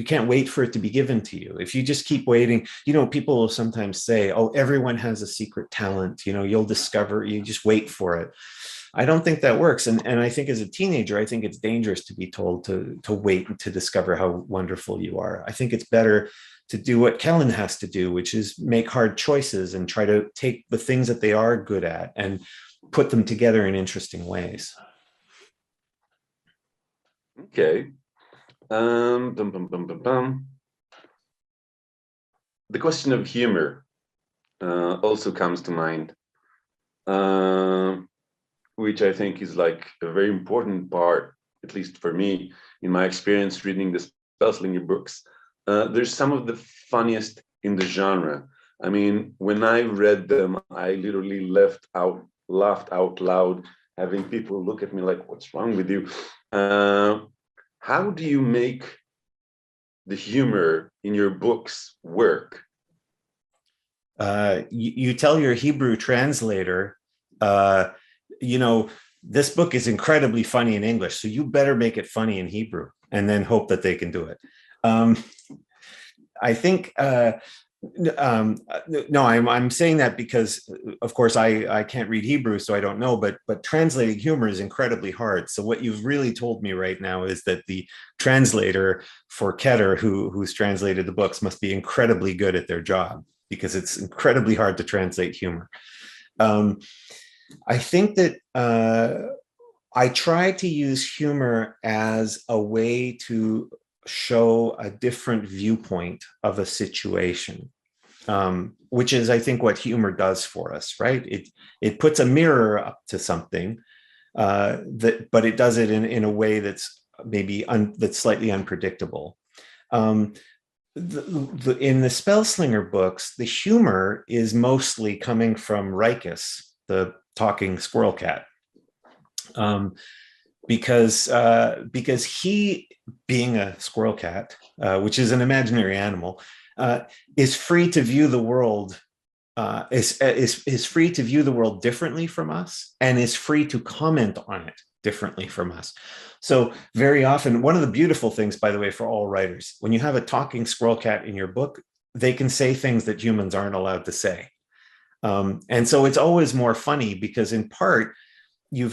can't wait for it to be given to you. If you just keep waiting, people will sometimes say, oh, everyone has a secret talent, you'll discover, you just wait for it. I don't think that works. And I think as a teenager, I think it's dangerous to be told to wait to discover how wonderful you are. I think it's better to do what Kellen has to do, which is make hard choices and try to take the things that they are good at and put them together in interesting ways. Okay. The question of humor also comes to mind, which I think is like a very important part, at least for me, in my experience reading the Spellslinger books. There's some of the funniest in the genre. I mean, when I read them, I literally laughed out loud, having people look at me like, "What's wrong with you?" How do you make the humor in your books work? You tell your Hebrew translator, you know, this book is incredibly funny in English, so you better make it funny in Hebrew, and then hope that they can do it. I think no, I'm saying that because, of course, I can't read Hebrew, so I don't know. But translating humor is incredibly hard. So what you've really told me right now is that the translator for Keter, who's translated the books, must be incredibly good at their job, because it's incredibly hard to translate humor. I think that I try to use humor as a way to show a different viewpoint of a situation, which is, I think, what humor does for us, right? It puts a mirror up to something, but it does it in a way that's maybe that's slightly unpredictable. In the Spellslinger books, the humor is mostly coming from Rikus, the talking squirrel cat. Because he, being a squirrel cat, which is an imaginary animal, is free to view the world, is free to view the world differently from us, and is free to comment on it differently from us. So very often, one of the beautiful things, by the way, for all writers, when you have a talking squirrel cat in your book, they can say things that humans aren't allowed to say. And so it's always more funny because, in part, you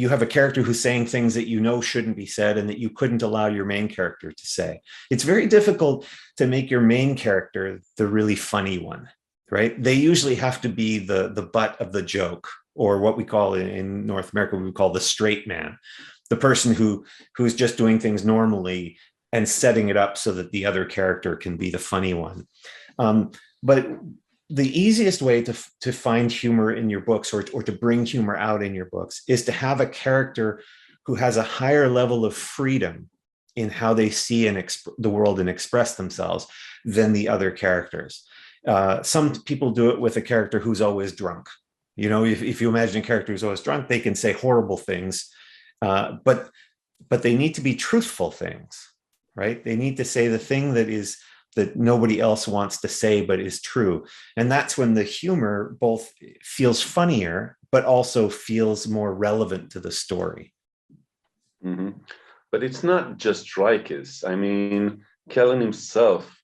have a character who's saying things that you know shouldn't be said and that you couldn't allow your main character to say. It's very difficult to make your main character the really funny one, right? They usually have to be the butt of the joke, or what we call in North America, we call the straight man, the person who's just doing things normally and setting it up so that the other character can be the funny one. But the easiest way to find humor in your books, or to bring humor out in your books, is to have a character who has a higher level of freedom in how they see the world and express themselves than the other characters. Some people do it with a character who's always drunk. You know, if you imagine a character who's always drunk, they can say horrible things, but they need to be truthful things, right? They need to say the thing that nobody else wants to say but is true. And that's when the humor both feels funnier but also feels more relevant to the story. Mm-hmm. But it's not just Rikus. I mean, Kellen himself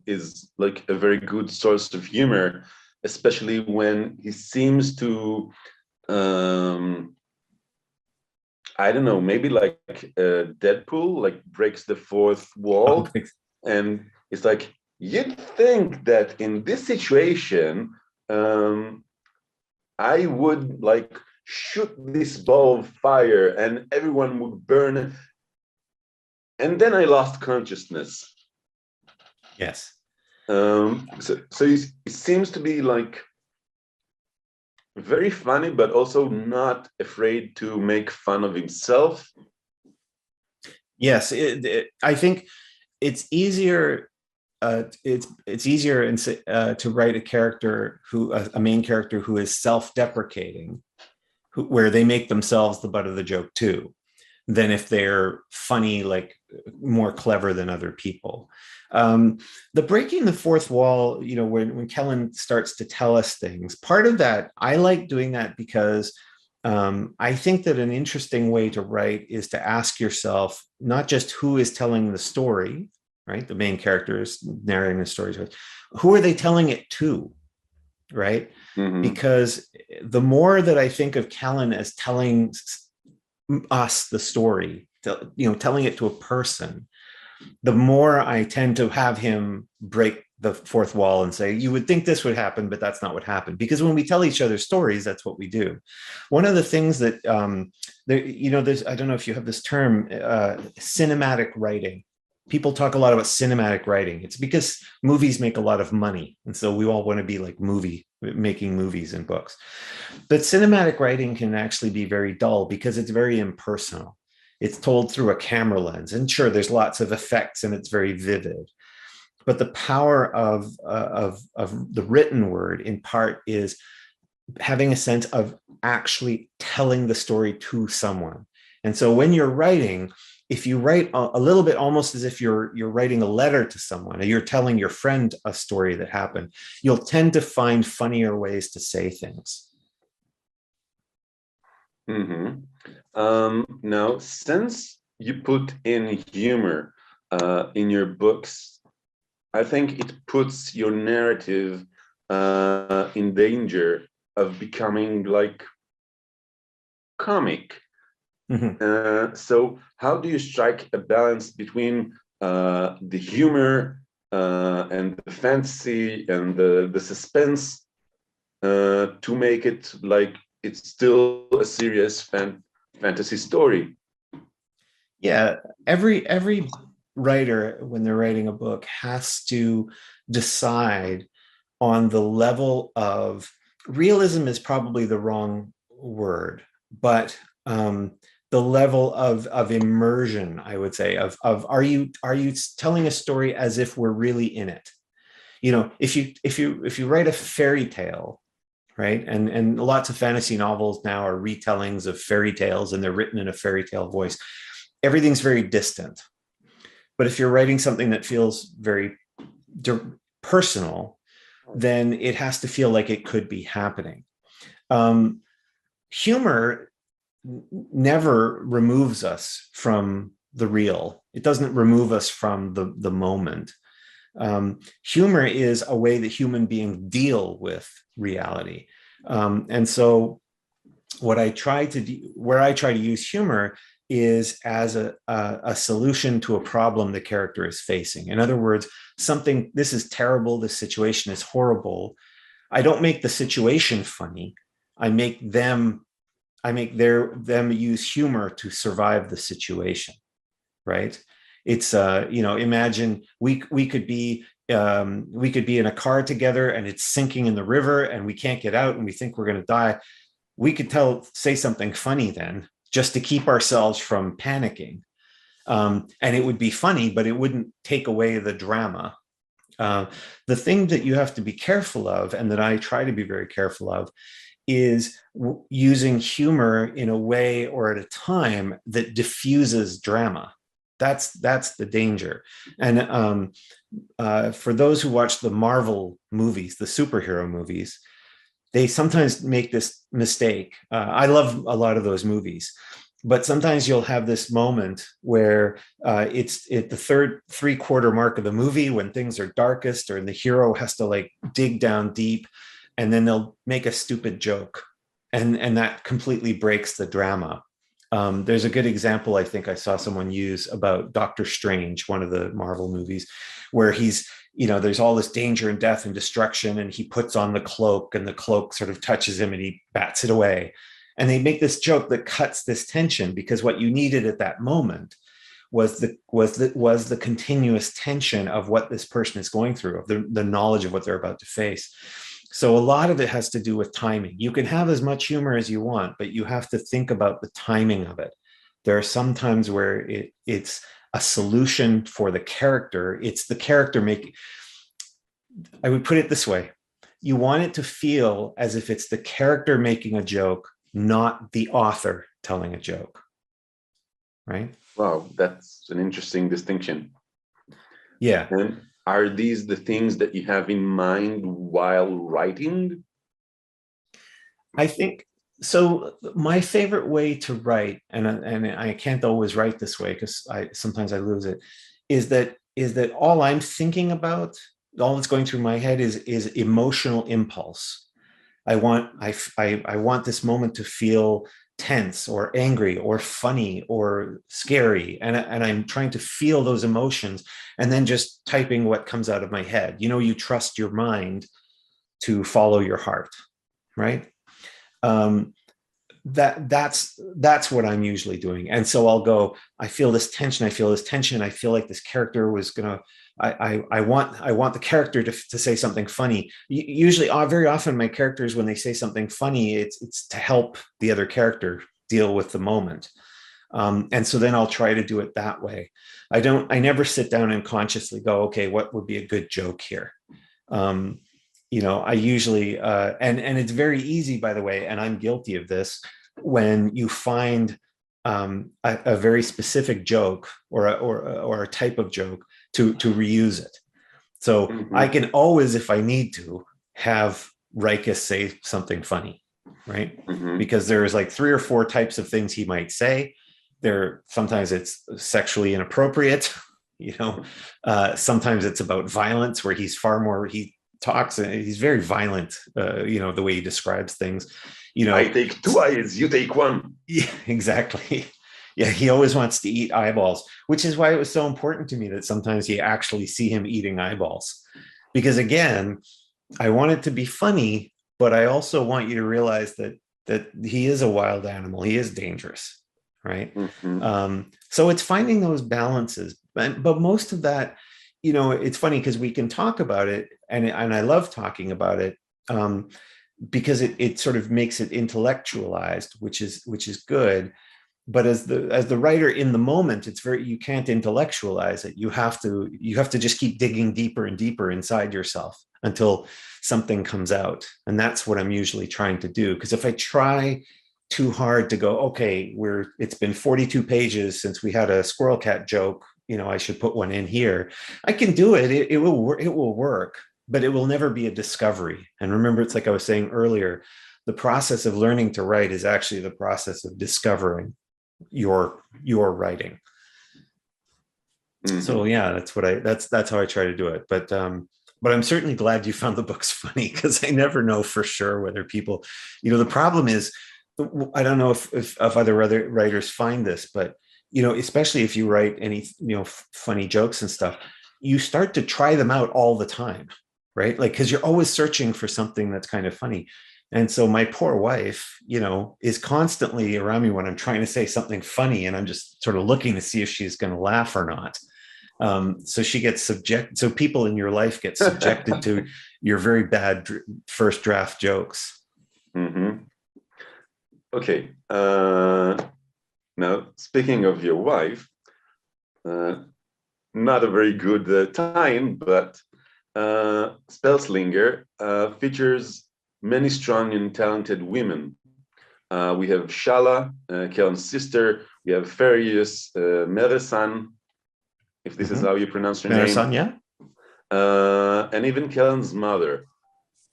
is like a very good source of humor, especially when he seems to I don't know, maybe like Deadpool, like breaks the fourth wall. And it's like, you'd think that in this situation, I would like shoot this ball of fire and everyone would burn. And then I lost consciousness. Yes. So it seems to be like very funny, but also not afraid to make fun of himself. Yes, I think it's easier. It's easier to write a character a main character who is self-deprecating, where they make themselves the butt of the joke too, than if they're funny, like more clever than other people. The breaking the fourth wall, you know, when Kellen starts to tell us things, part of that, I like doing that because I think that an interesting way to write is to ask yourself not just who is telling the story, right? The main character is narrating the story. Who are they telling it to, right? Mm-hmm. Because the more that I think of Kellen as telling us the story, telling it to a person, the more I tend to have him break the fourth wall and say, you would think this would happen, but that's not what happened. Because when we tell each other stories, that's what we do. One of the things that, there's, I don't know if you have this term, cinematic writing. People talk a lot about cinematic writing. It's because movies make a lot of money. And so we all want to be like making movies and books. But cinematic writing can actually be very dull because it's very impersonal. It's told through a camera lens. And sure, there's lots of effects and it's very vivid. But the power of the written word in part is having a sense of actually telling the story to someone. And so when you're writing, if you write a little bit almost as if you're writing a letter to someone, or you're telling your friend a story that happened, you'll tend to find funnier ways to say things. Now, since you put in humor in your books, I think it puts your narrative in danger of becoming like comic. So how do you strike a balance between the humor and the fantasy and the suspense to make it like it's still a serious fantasy story? Yeah, every writer, when they're writing a book, has to decide on the level of realism is probably the wrong word, but the level of immersion, I would say, of are you telling a story as if we're really in it? You know, if you write a fairy tale, right, and lots of fantasy novels now are retellings of fairy tales, and they're written in a fairy tale voice. Everything's very distant. But if you're writing something that feels very personal, then it has to feel like it could be happening. Humor never removes us from the real. It doesn't remove us from the moment. Humor is a way that human beings deal with reality. And so what I try to do, where I try to use humor is as a solution to a problem the character is facing. In other words, something, this is terrible, this situation is horrible. I don't make the situation funny. I make them use humor to survive the situation, right? It's imagine we could be in a car together and it's sinking in the river and we can't get out and we think we're going to die. We could say something funny then, just to keep ourselves from panicking. And it would be funny, but it wouldn't take away the drama. The thing that you have to be careful of, and that I try to be very careful of, is using humor in a way or at a time that diffuses drama. That's the danger. And for those who watch the Marvel movies, the superhero movies, they sometimes make this mistake. I love a lot of those movies, but sometimes you'll have this moment where it's at the three-quarter mark of the movie when things are darkest, or the hero has to like dig down deep, and then they'll make a stupid joke, and that completely breaks the drama. There's a good example I think I saw someone use about Doctor Strange, one of the Marvel movies, where there's all this danger and death and destruction, and he puts on the cloak, and the cloak sort of touches him and he bats it away. And they make this joke that cuts this tension, because what you needed at that moment was the continuous tension of what this person is going through, of the knowledge of what they're about to face. So a lot of it has to do with timing. You can have as much humor as you want, but you have to think about the timing of it. There are some times where it's a solution for the character. It's the character making. I would put it this way. You want it to feel as if it's the character making a joke, not the author telling a joke. Right? Wow, that's an interesting distinction. Yeah. And are these the things that you have in mind while writing? I think so. My favorite way to write, and I can't always write this way because sometimes I lose it, is that all I'm thinking about, all that's going through my head is emotional impulse. I want this moment to feel tense or angry or funny or scary, and I'm trying to feel those emotions, and then just typing what comes out of my head. You trust your mind to follow your heart, right? That's what I'm usually doing. And so I'll go, I feel this tension. I feel like this character was gonna, I want the character to say something funny. Usually, very often my characters, when they say something funny, it's to help the other character deal with the moment. And so then I'll try to do it that way. I never sit down and consciously go, okay, what would be a good joke here? I usually, and it's very easy, by the way, and I'm guilty of this, when you find a very specific joke or a type of joke to reuse it. So I can always, if I need to, have Rikus say something funny, right? Because there's like 3 or 4 types of things he might say. Sometimes it's sexually inappropriate, sometimes it's about violence, where he talks and he's very violent, the way he describes things. I take 2 eyes, you take 1. Yeah, exactly. Yeah, he always wants to eat eyeballs, which is why it was so important to me that sometimes you actually see him eating eyeballs. Because again, I want it to be funny, but I also want you to realize that he is a wild animal. He is dangerous, right? So it's finding those balances. But most of that, it's funny because we can talk about it, and I love talking about it, because it sort of makes it intellectualized, which is good. But as the writer in the moment, you can't intellectualize it. You have to just keep digging deeper and deeper inside yourself until something comes out. And that's what I'm usually trying to do. Because if I try too hard to go, okay, it's been 42 pages since we had a squirrel cat joke, I should put one in here. I can do it. It will work, but it will never be a discovery. And remember, it's like I was saying earlier, the process of learning to write is actually the process of discovering your writing. So yeah, that's how I try to do it. But I'm certainly glad you found the books funny, because I never know for sure whether people, the problem is, I don't know if other writers find this, but especially if you write any funny jokes and stuff, you start to try them out all the time, right? Like, because you're always searching for something that's kind of funny. And so my poor wife, is constantly around me when I'm trying to say something funny, and I'm just sort of looking to see if she's going to laugh or not. So she gets so people in your life get subjected to your very bad first draft jokes. Okay. Now, speaking of your wife, not a very good time, but Spellslinger features many strong and talented women. We have Shala, Kellen's sister. We have Farius, Meresan, if this is how you pronounce her Meresan, name. Yeah. And even Kellen's mother.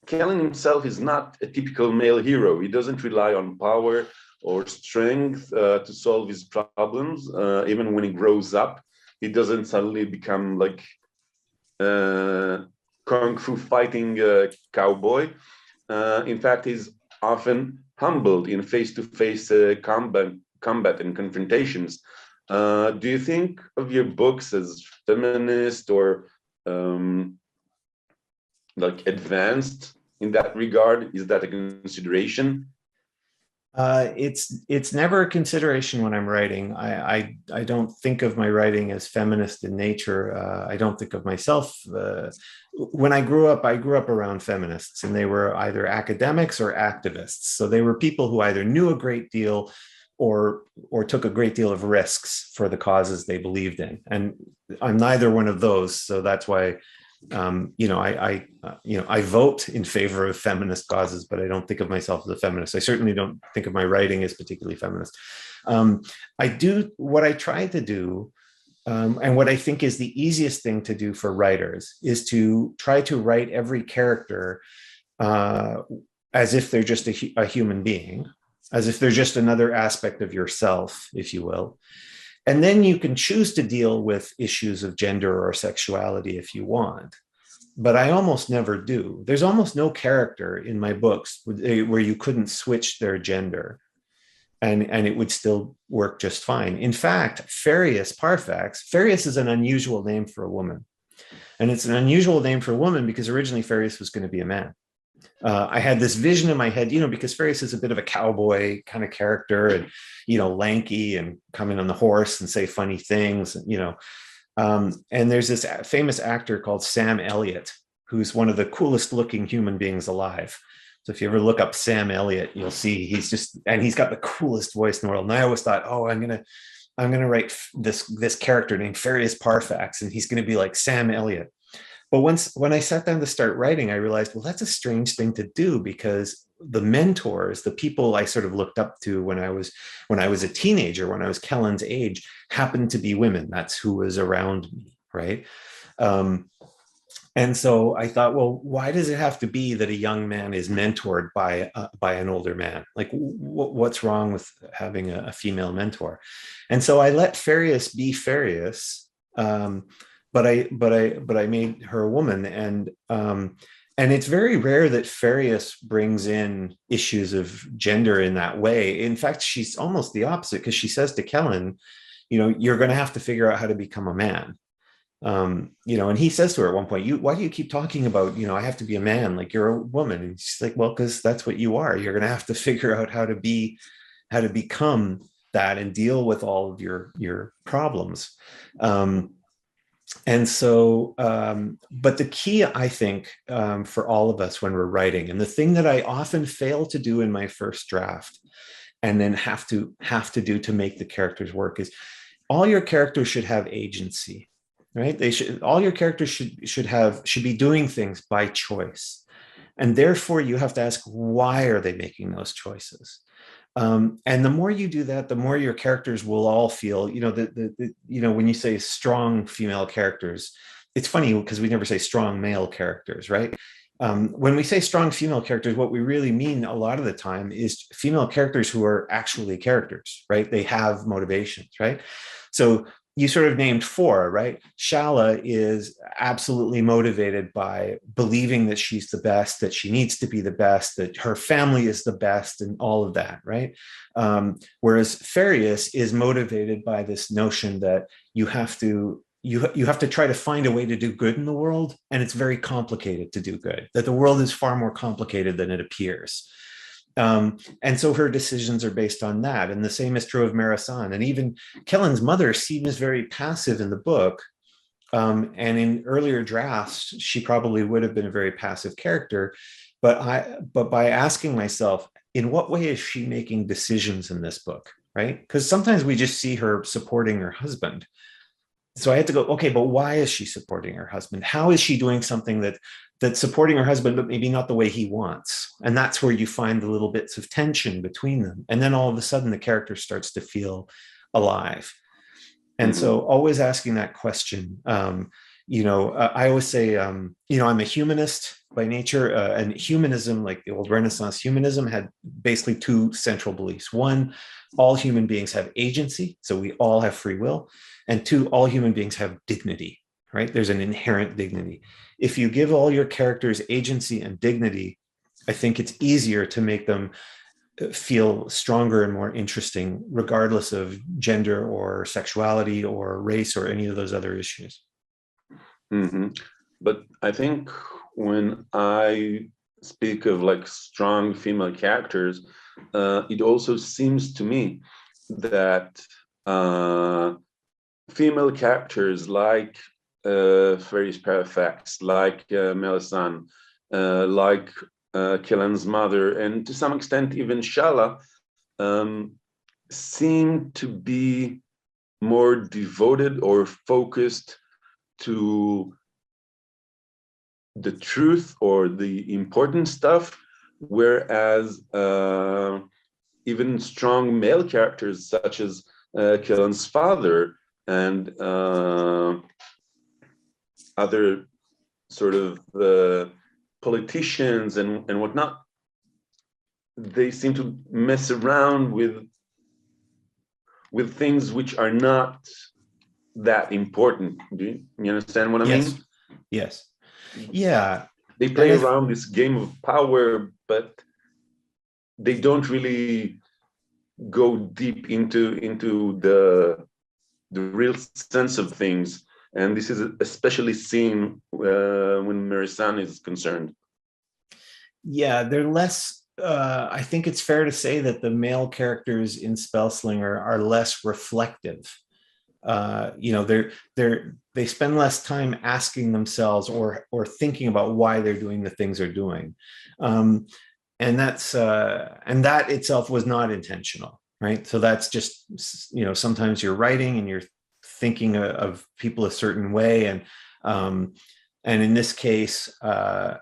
Kellen himself is not a typical male hero. He doesn't rely on power or strength to solve his problems. Even when he grows up, he doesn't suddenly become like kung fu fighting cowboy. In fact, he's often humbled in face-to-face combat and confrontations. Do you think of your books as feminist or like advanced in that regard? Is that a consideration? It's never a consideration when I'm writing. I don't think of my writing as feminist in nature. I don't think of myself. When I grew up around feminists, and they were either academics or activists. So they were people who either knew a great deal or took a great deal of risks for the causes they believed in. And I'm neither one of those. So that's why I vote in favor of feminist causes, but I don't think of myself as a feminist. I certainly don't think of my writing as particularly feminist. I do what I try to do, and what I think is the easiest thing to do for writers, is to try to write every character as if they're just a human being, as if they're just another aspect of yourself, if you will. And then you can choose to deal with issues of gender or sexuality if you want. But I almost never do. There's almost no character in my books where you couldn't switch their gender and it would still work just fine. In fact, Farius is an unusual name for a woman. And it's an unusual name for a woman because originally Farius was going to be a man. I had this vision in my head, because Farius is a bit of a cowboy kind of character, and, lanky and come in on the horse and say funny things, and there's this famous actor called Sam Elliott, who's one of the coolest looking human beings alive. So if you ever look up Sam Elliott, you'll see he's got the coolest voice in the world. And I always thought, oh, I'm gonna write this character named Farius Parfax, and he's gonna be like Sam Elliott. But when I sat down to start writing, I realized, well, that's a strange thing to do, because the mentors, the people I sort of looked up to when I was a teenager, when I was Kellen's age, happened to be women. That's who was around me, right? And so I thought, well, why does it have to be that a young man is mentored by an older man? Like, what's wrong with having a female mentor? And so I let Farius be Farius. But I made her a woman, and it's very rare that Farius brings in issues of gender in that way. In fact, she's almost the opposite, because she says to Kellen, you're going to have to figure out how to become a man. And he says to her at one point, why do you keep talking about, I have to be a man, like you're a woman? And she's like, well, because that's what you are. You're going to have to figure out how to become that and deal with all of your problems. And so, but the key, I think, for all of us when we're writing, and the thing that I often fail to do in my first draft, and then have to do to make the characters work, is all your characters should have agency, right? All your characters should be doing things by choice, and therefore you have to ask, why are they making those choices? And the more you do that, the more your characters will all feel, when you say strong female characters, it's funny because we never say strong male characters, right? When we say strong female characters, what we really mean a lot of the time is female characters who are actually characters, right? They have motivations, right? So you sort of named four, right? Shala is absolutely motivated by believing that she's the best, that she needs to be the best, that her family is the best, and all of that, right? Whereas Farius is motivated by this notion that you have to try to find a way to do good in the world, and it's very complicated to do good, that the world is far more complicated than it appears. And so her decisions are based on that. And the same is true of Marisan. And even Kellen's mother seems very passive in the book. And in earlier drafts, she probably would have been a very passive character. But by asking myself, in what way is she making decisions in this book, right? Because sometimes we just see her supporting her husband. So I had to go, okay, but why is she supporting her husband? How is she doing something that's supporting her husband, but maybe not the way he wants? And that's where you find the little bits of tension between them. And then all of a sudden the character starts to feel alive. And so always asking that question, I always say, I'm a humanist by nature, and humanism, like the old Renaissance humanism, had basically two central beliefs. One, all human beings have agency, so we all have free will. And two, all human beings have dignity, right? There's an inherent dignity. If you give all your characters agency and dignity, I think it's easier to make them feel stronger and more interesting, regardless of gender or sexuality or race or any of those other issues. Mm-hmm. But I think when I speak of like strong female characters, it also seems to me that female characters like Farius Parafax, like Melisande, like Kellen's mother, and to some extent even Shala, seem to be more devoted or focused to the truth or the important stuff, whereas even strong male characters such as Kellen's father and other sort of politicians and whatnot, they seem to mess around with things which are not that important. Do you understand what I mean? Yes. Yeah. They play around this game of power, but they don't really go deep into the real sense of things. And this is especially seen when Marisan is concerned. Yeah, they're less. I think it's fair to say that the male characters in Spellslinger are less reflective. They spend less time asking themselves or thinking about why they're doing the things they're doing. and that itself was not intentional, right? So that's just, sometimes you're writing and you're thinking of people a certain way, and in this case, I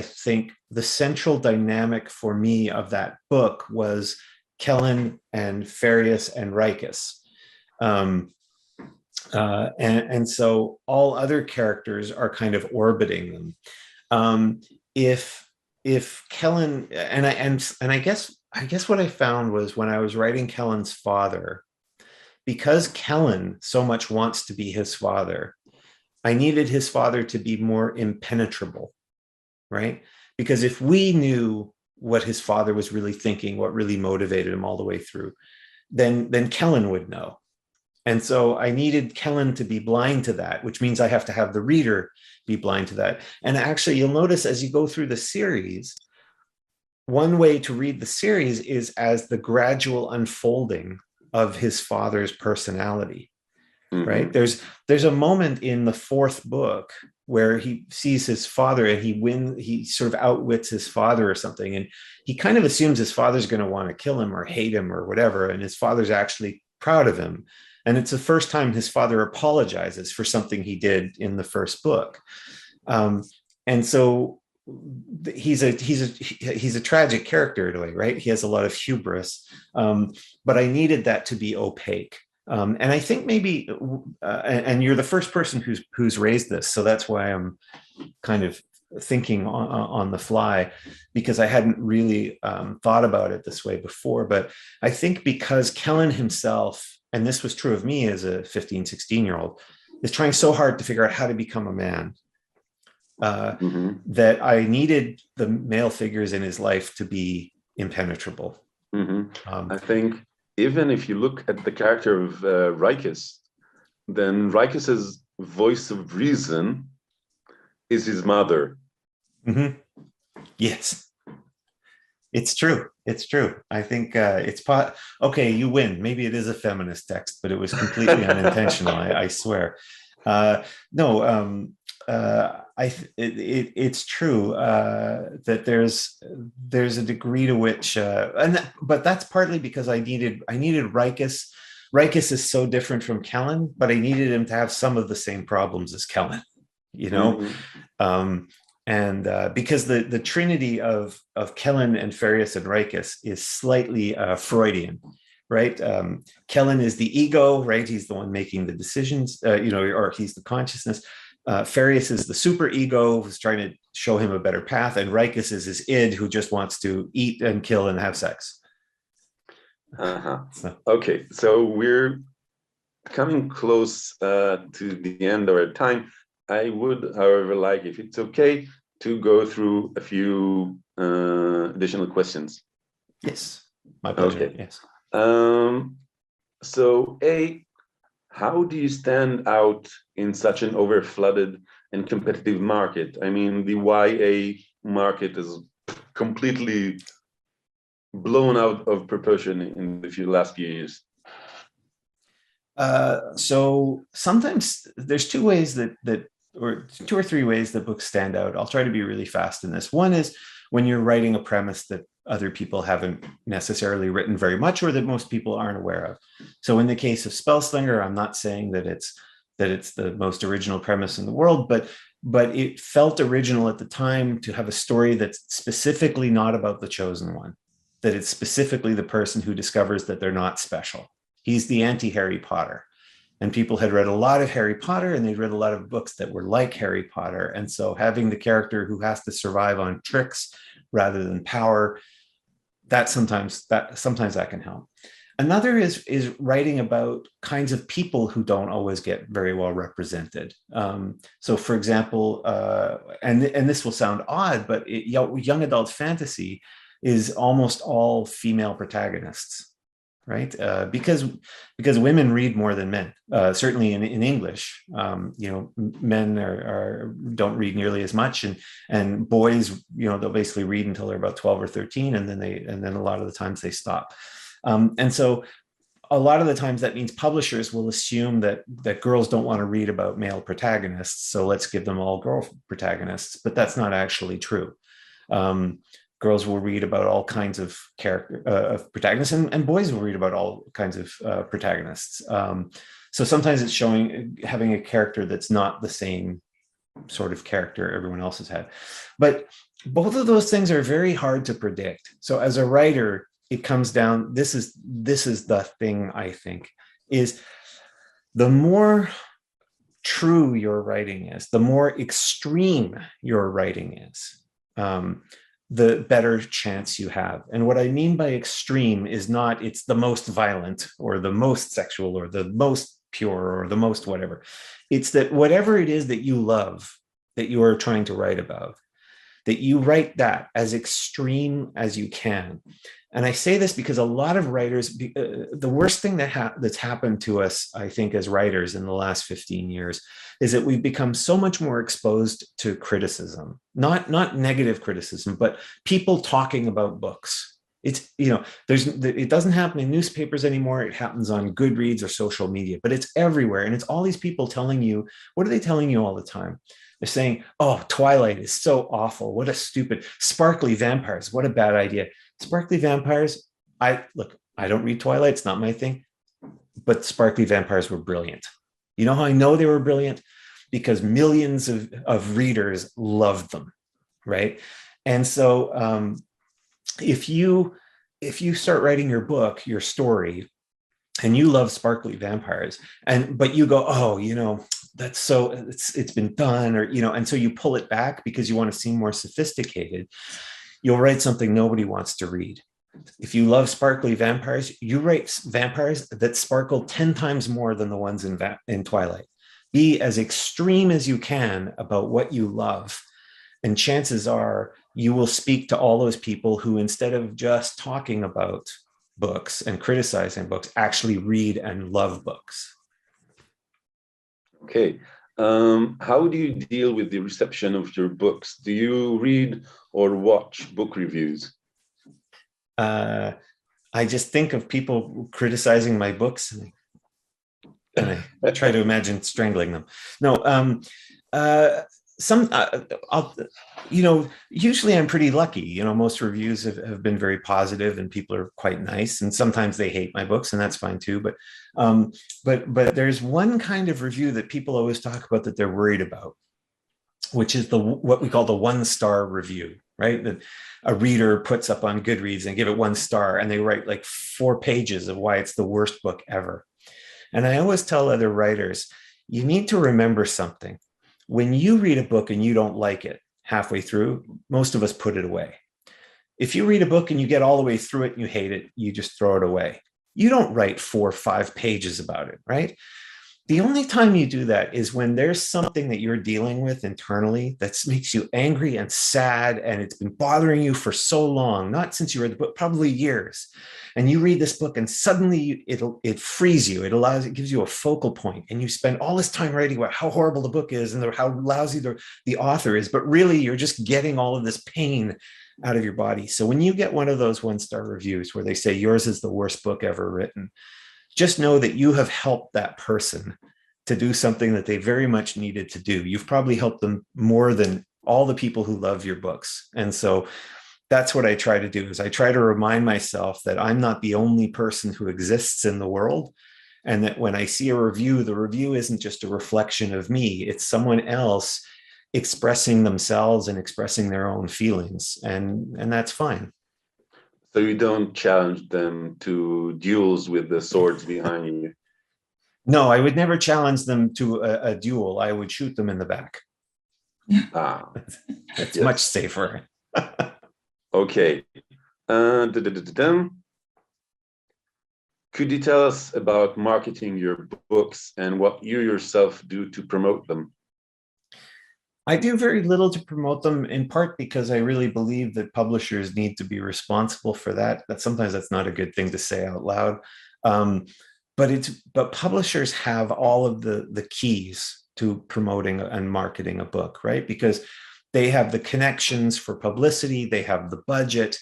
think the central dynamic for me of that book was Kellen and Farius and Rikus. And so all other characters are kind of orbiting them. If Kellen, I guess what I found was when I was writing Kellen's father, because Kellen so much wants to be his father, I needed his father to be more impenetrable, right? Because if we knew what his father was really thinking, what really motivated him all the way through, then Kellen would know. And so I needed Kellen to be blind to that, which means I have to have the reader be blind to that. And actually, you'll notice as you go through the series, one way to read the series is as the gradual unfolding of his father's personality, right? There's a moment in the fourth book where he sees his father and he sort of outwits his father or something. And he kind of assumes his father's going to want to kill him or hate him or whatever. And his father's actually proud of him. And it's the first time his father apologizes for something he did in the first book. And so he's a tragic character in a way, right? He has a lot of hubris, but I needed that to be opaque. And I think maybe, and you're the first person who's raised this, so that's why I'm kind of thinking on the fly, because I hadn't really thought about it this way before. But I think because Kellen himself, and this was true of me as a 15, 16-year-old, is trying so hard to figure out how to become a man, that I needed the male figures in his life to be impenetrable. I think even if you look at the character of Rikus, then Rikus's voice of reason is his mother. Yes. It's true. I think okay, you win. Maybe it is a feminist text, but it was completely unintentional. I swear. It's true that there's a degree to which, but that's partly because I needed Rikus. Rikus is so different from Kellen, but I needed him to have some of the same problems as Kellen, and because the trinity of Kellen and Farius and Rikus is slightly Freudian, right? Kellen is the ego, right? He's the one making the decisions, or he's the consciousness. Farius is the super ego who's trying to show him a better path, and Rikus is his id who just wants to eat and kill and have sex. Okay, so we're coming close to the end of our time. I would, however, like, if it's okay, to go through a few additional questions. Yes, my pleasure. Okay. Yes. So, how do you stand out in such an overflooded and competitive market? I mean, the YA market is completely blown out of proportion in the last few years. So sometimes there's two or three ways that books stand out. I'll try to be really fast in this. One is when you're writing a premise that other people haven't necessarily written very much, or that most people aren't aware of. So in the case of Spellslinger, I'm not saying that it's the most original premise in the world, but it felt original at the time to have a story that's specifically not about the chosen one, that it's specifically the person who discovers that they're not special. He's the anti-Harry Potter. And people had read a lot of Harry Potter, and they'd read a lot of books that were like Harry Potter. And so having the character who has to survive on tricks rather than power, sometimes that can help. Another is writing about kinds of people who don't always get very well represented. So for example, and this will sound odd, but young adult fantasy is almost all female protagonists, right? Because women read more than men, certainly in English. Men don't read nearly as much, and boys, they'll basically read until they're about 12 or 13, and then a lot of the times they stop. And so a lot of the times that means publishers will assume that girls don't want to read about male protagonists, so let's give them all girl protagonists, but that's not actually true. girls will read about all kinds of character of protagonists, and boys will read about all kinds of protagonists. So sometimes it's having a character that's not the same sort of character everyone else has had. But both of those things are very hard to predict. So as a writer, it comes down, this is the thing, I think, is the more true your writing is, the more extreme your writing is, the better chance you have. And what I mean by extreme is not it's the most violent or the most sexual or the most pure or the most whatever. It's that whatever it is that you love, that you are trying to write about, that you write that as extreme as you can. And I say this because a lot of writers, the worst thing that's happened to us, I think, as writers in the last 15 years, is that we've become so much more exposed to criticism, not negative criticism, but people talking about books. It's, it doesn't happen in newspapers anymore. It happens on Goodreads or social media, but it's everywhere. And it's all these people telling you, what are they telling you all the time? They're saying, oh, Twilight is so awful. What a stupid, sparkly vampires. What a bad idea. Sparkly vampires, I don't read Twilight. It's not my thing, but sparkly vampires were brilliant. You know how I know they were brilliant? Because millions of readers loved them, right? And so if you start writing your book, your story, and you love sparkly vampires, but you go, oh, that's so, it's been done, or, and so you pull it back because you want to seem more sophisticated, you'll write something nobody wants to read. If you love sparkly vampires, you write vampires that sparkle 10 times more than the ones in Twilight. Be as extreme as you can about what you love. And chances are you will speak to all those people who, instead of just talking about books and criticizing books, actually read and love books. Okay. How do you deal with the reception of your books? Do you read or watch book reviews? I just think of people criticizing my books, and I try to imagine strangling them. No, usually I'm pretty lucky. Most reviews have been very positive, and people are quite nice. And sometimes they hate my books, and that's fine too. But there's one kind of review that people always talk about that they're worried about, which is what we call the 1-star review, right? That a reader puts up on Goodreads and give it 1 star, and they write like 4 pages of why it's the worst book ever. And I always tell other writers, you need to remember something. When you read a book and you don't like it halfway through, most of us put it away. If you read a book and you get all the way through it and you hate it, you just throw it away. You don't write 4 or 5 pages about it, right? The only time you do that is when there's something that you're dealing with internally that makes you angry and sad, and it's been bothering you for so long, not since you read the book, probably years. And you read this book and suddenly it frees you. It gives you a focal point, and you spend all this time writing about how horrible the book is and how lousy the author is, but really you're just getting all of this pain out of your body. So when you get one of those 1-star reviews where they say yours is the worst book ever written, just know that you have helped that person to do something that they very much needed to do. You've probably helped them more than all the people who love your books. And so that's what I try to do, is I try to remind myself that I'm not the only person who exists in the world. And that when I see a review, the review isn't just a reflection of me, it's someone else expressing themselves and expressing their own feelings. And that's fine. So you don't challenge them to duels with the swords behind you? No, I would never challenge them to a duel. I would shoot them in the back. It's yes. Much safer. Okay. Could you tell us about marketing your books and what you yourself do to promote them? I do very little to promote them, in part because I really believe that publishers need to be responsible for that. But sometimes that's not a good thing to say out loud. But publishers have all of the keys to promoting and marketing a book, right? Because they have the connections for publicity, they have the budget,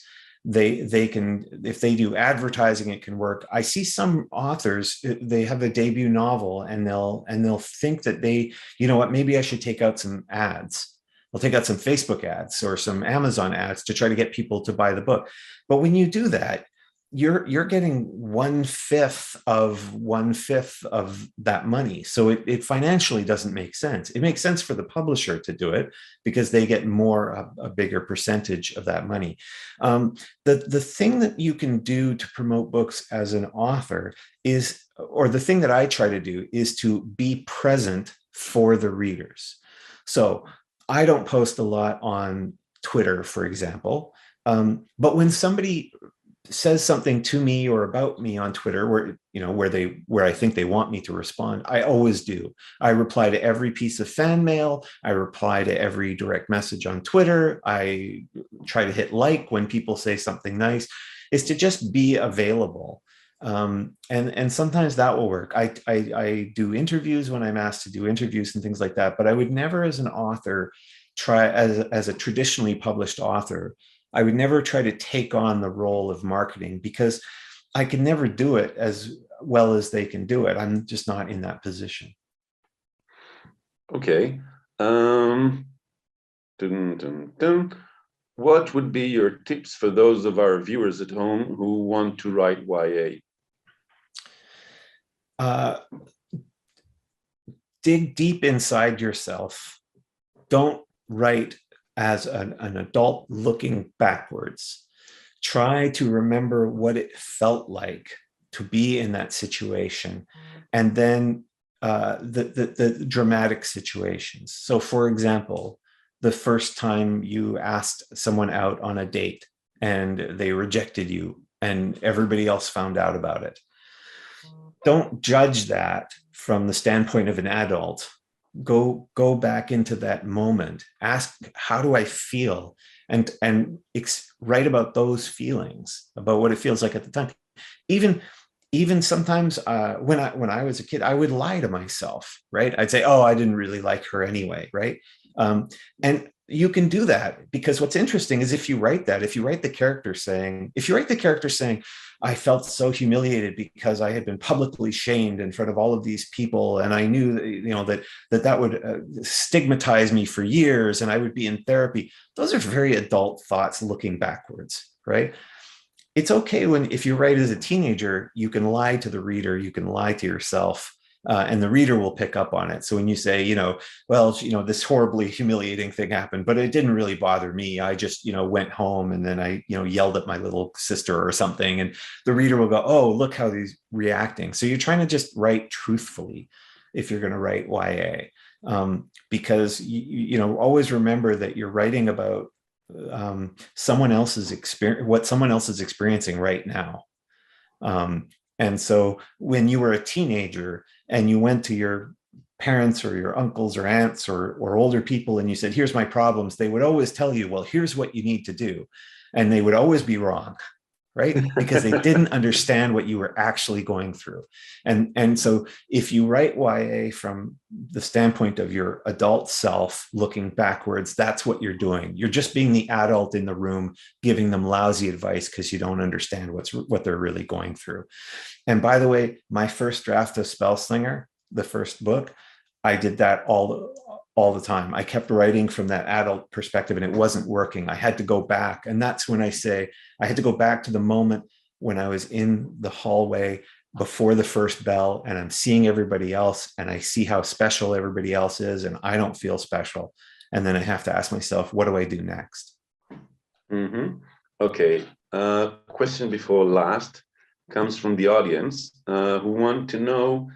they can, if they do advertising, it can work. I see some authors, they have a debut novel and they'll think that you know what, maybe I should take out some ads. I'll take out some Facebook ads or some Amazon ads to try to get people to buy the book. But when you do that, you're getting one fifth of that money. So it financially doesn't make sense. It makes sense for the publisher to do it because they get a bigger percentage of that money. The thing that you can do to promote books as an author is, or the thing that I try to do, is to be present for the readers. So I don't post a lot on Twitter, for example, but when somebody says something to me or about me on Twitter where I think they want me to respond, I always do. I reply to every piece of fan mail. I reply to every direct message on Twitter. I try to hit like when people say something nice. Is to just be available. And sometimes that will work. I do interviews when I'm asked to do interviews and things like that, but I would never, as an author, try as a traditionally published author, I would never try to take on the role of marketing because I can never do it as well as they can do it. I'm just not in that position. Okay. Dun, dun, dun. What would be your tips for those of our viewers at home who want to write YA? Dig deep inside yourself. Don't write as an adult looking backwards. Try to remember what it felt like to be in that situation, and then the dramatic situations. So, for example, the first time you asked someone out on a date and they rejected you and everybody else found out about it. Don't judge that from the standpoint of an adult. Go back into that moment. Ask, how do I feel? And write about those feelings, about what it feels like at the time. Even sometimes when I was a kid, I would lie to myself, right? I'd say, oh, I didn't really like her anyway, right? And you can do that because what's interesting is if you write the character saying, I felt so humiliated because I had been publicly shamed in front of all of these people, and I knew that would stigmatize me for years, and I would be in therapy. Those are very adult thoughts looking backwards, right? It's okay if you write as a teenager, you can lie to the reader, you can lie to yourself. And the reader will pick up on it. So when you say, this horribly humiliating thing happened, but it didn't really bother me. I just, went home and then I, yelled at my little sister or something. And the reader will go, oh, look how he's reacting. So you're trying to just write truthfully if you're going to write YA, because, always remember that you're writing about someone else's experience, what someone else is experiencing right now. And so when you were a teenager and you went to your parents or your uncles or aunts or older people and you said, here's my problems, they would always tell you, well, here's what you need to do. And they would always be wrong, right? Because they didn't understand what you were actually going through. And so if you write YA from the standpoint of your adult self looking backwards, that's what you're doing. You're just being the adult in the room, giving them lousy advice because you don't understand what they're really going through. And by the way, my first draft of Spellslinger, the first book, I did that all the time. I kept writing from that adult perspective and it wasn't working. I had to go back. And that's when I say I had to go back to the moment when I was in the hallway before the first bell and I'm seeing everybody else and I see how special everybody else is and I don't feel special. And then I have to ask myself, what do I do next? Mm-hmm. Okay. Question before last comes from the audience who want to know,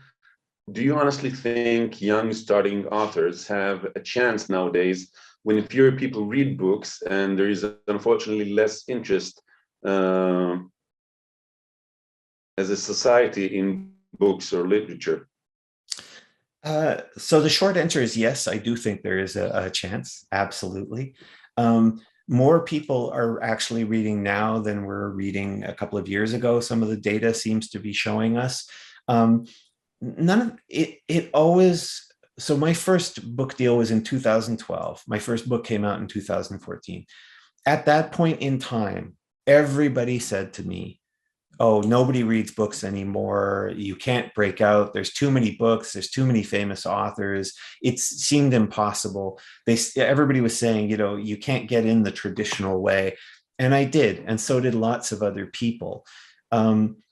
do you honestly think young starting authors have a chance nowadays when fewer people read books and there is unfortunately less interest as a society in books or literature? So the short answer is yes, I do think there is a chance. Absolutely. More people are actually reading now than were reading a couple of years ago. Some of the data seems to be showing us. None of it always. So my first book deal was in 2012. My first book came out in 2014. At that point in time, everybody said to me, oh, nobody reads books anymore. You can't break out. There's too many books. There's too many famous authors. It seemed impossible. Everybody was saying, you can't get in the traditional way. And I did. And so did lots of other people. Um,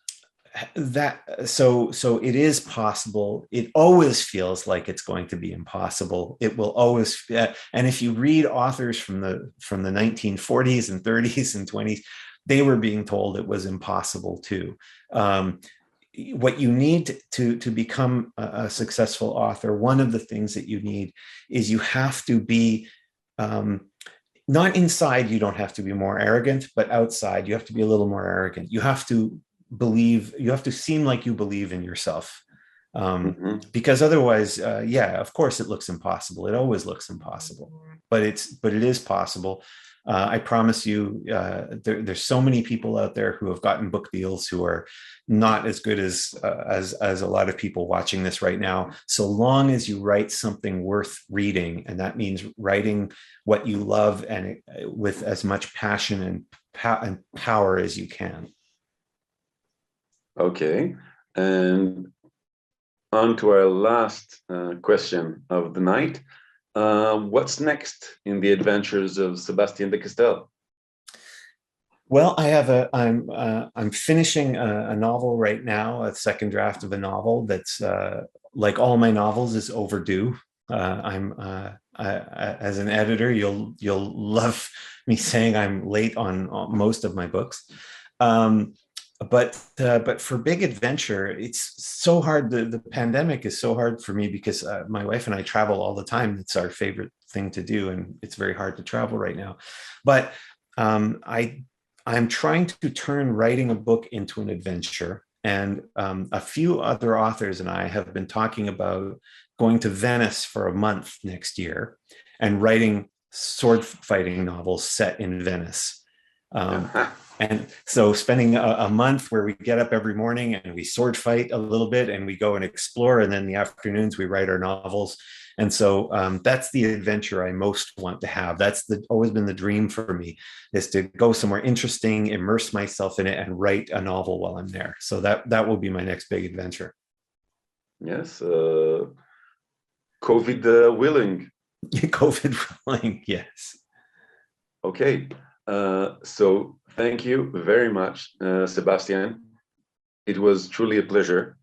so it is possible. It always feels like it's going to be impossible. It will always, and if you read authors from the 1940s and 30s and 20s, they were being told it was impossible too. What you need to become a successful author, one of the things that you need is you have to be, not inside, you don't have to be more arrogant, but outside, you have to be a little more arrogant. You have to seem like you believe in yourself. Because otherwise, of course it looks impossible. It always looks impossible, but it is possible. I promise you, there's so many people out there who have gotten book deals who are not as good as a lot of people watching this right now. So long as you write something worth reading, and that means writing what you love and with as much passion and power as you can. Okay, and on to our last question of the night. What's next in the adventures of Sebastien de Castell? Well, I'm finishing a novel right now, a second draft of a novel that's like all my novels is overdue. As an editor, you'll love me saying I'm late on most of my books. But for big adventure, it's so hard. The pandemic is so hard for me because my wife and I travel all the time. It's our favorite thing to do, and it's very hard to travel right now. But I'm trying to turn writing a book into an adventure. And a few other authors and I have been talking about going to Venice for a month next year and writing sword fighting novels set in Venice. And so spending a month where we get up every morning and we sword fight a little bit and we go and explore, and then in the afternoons we write our novels. And so that's the adventure I most want to have. That's always been the dream for me, is to go somewhere interesting, immerse myself in it, and write a novel while I'm there. So that will be my next big adventure. Yes, COVID willing. COVID willing, yes. Okay, so thank you very much, Sebastien. It was truly a pleasure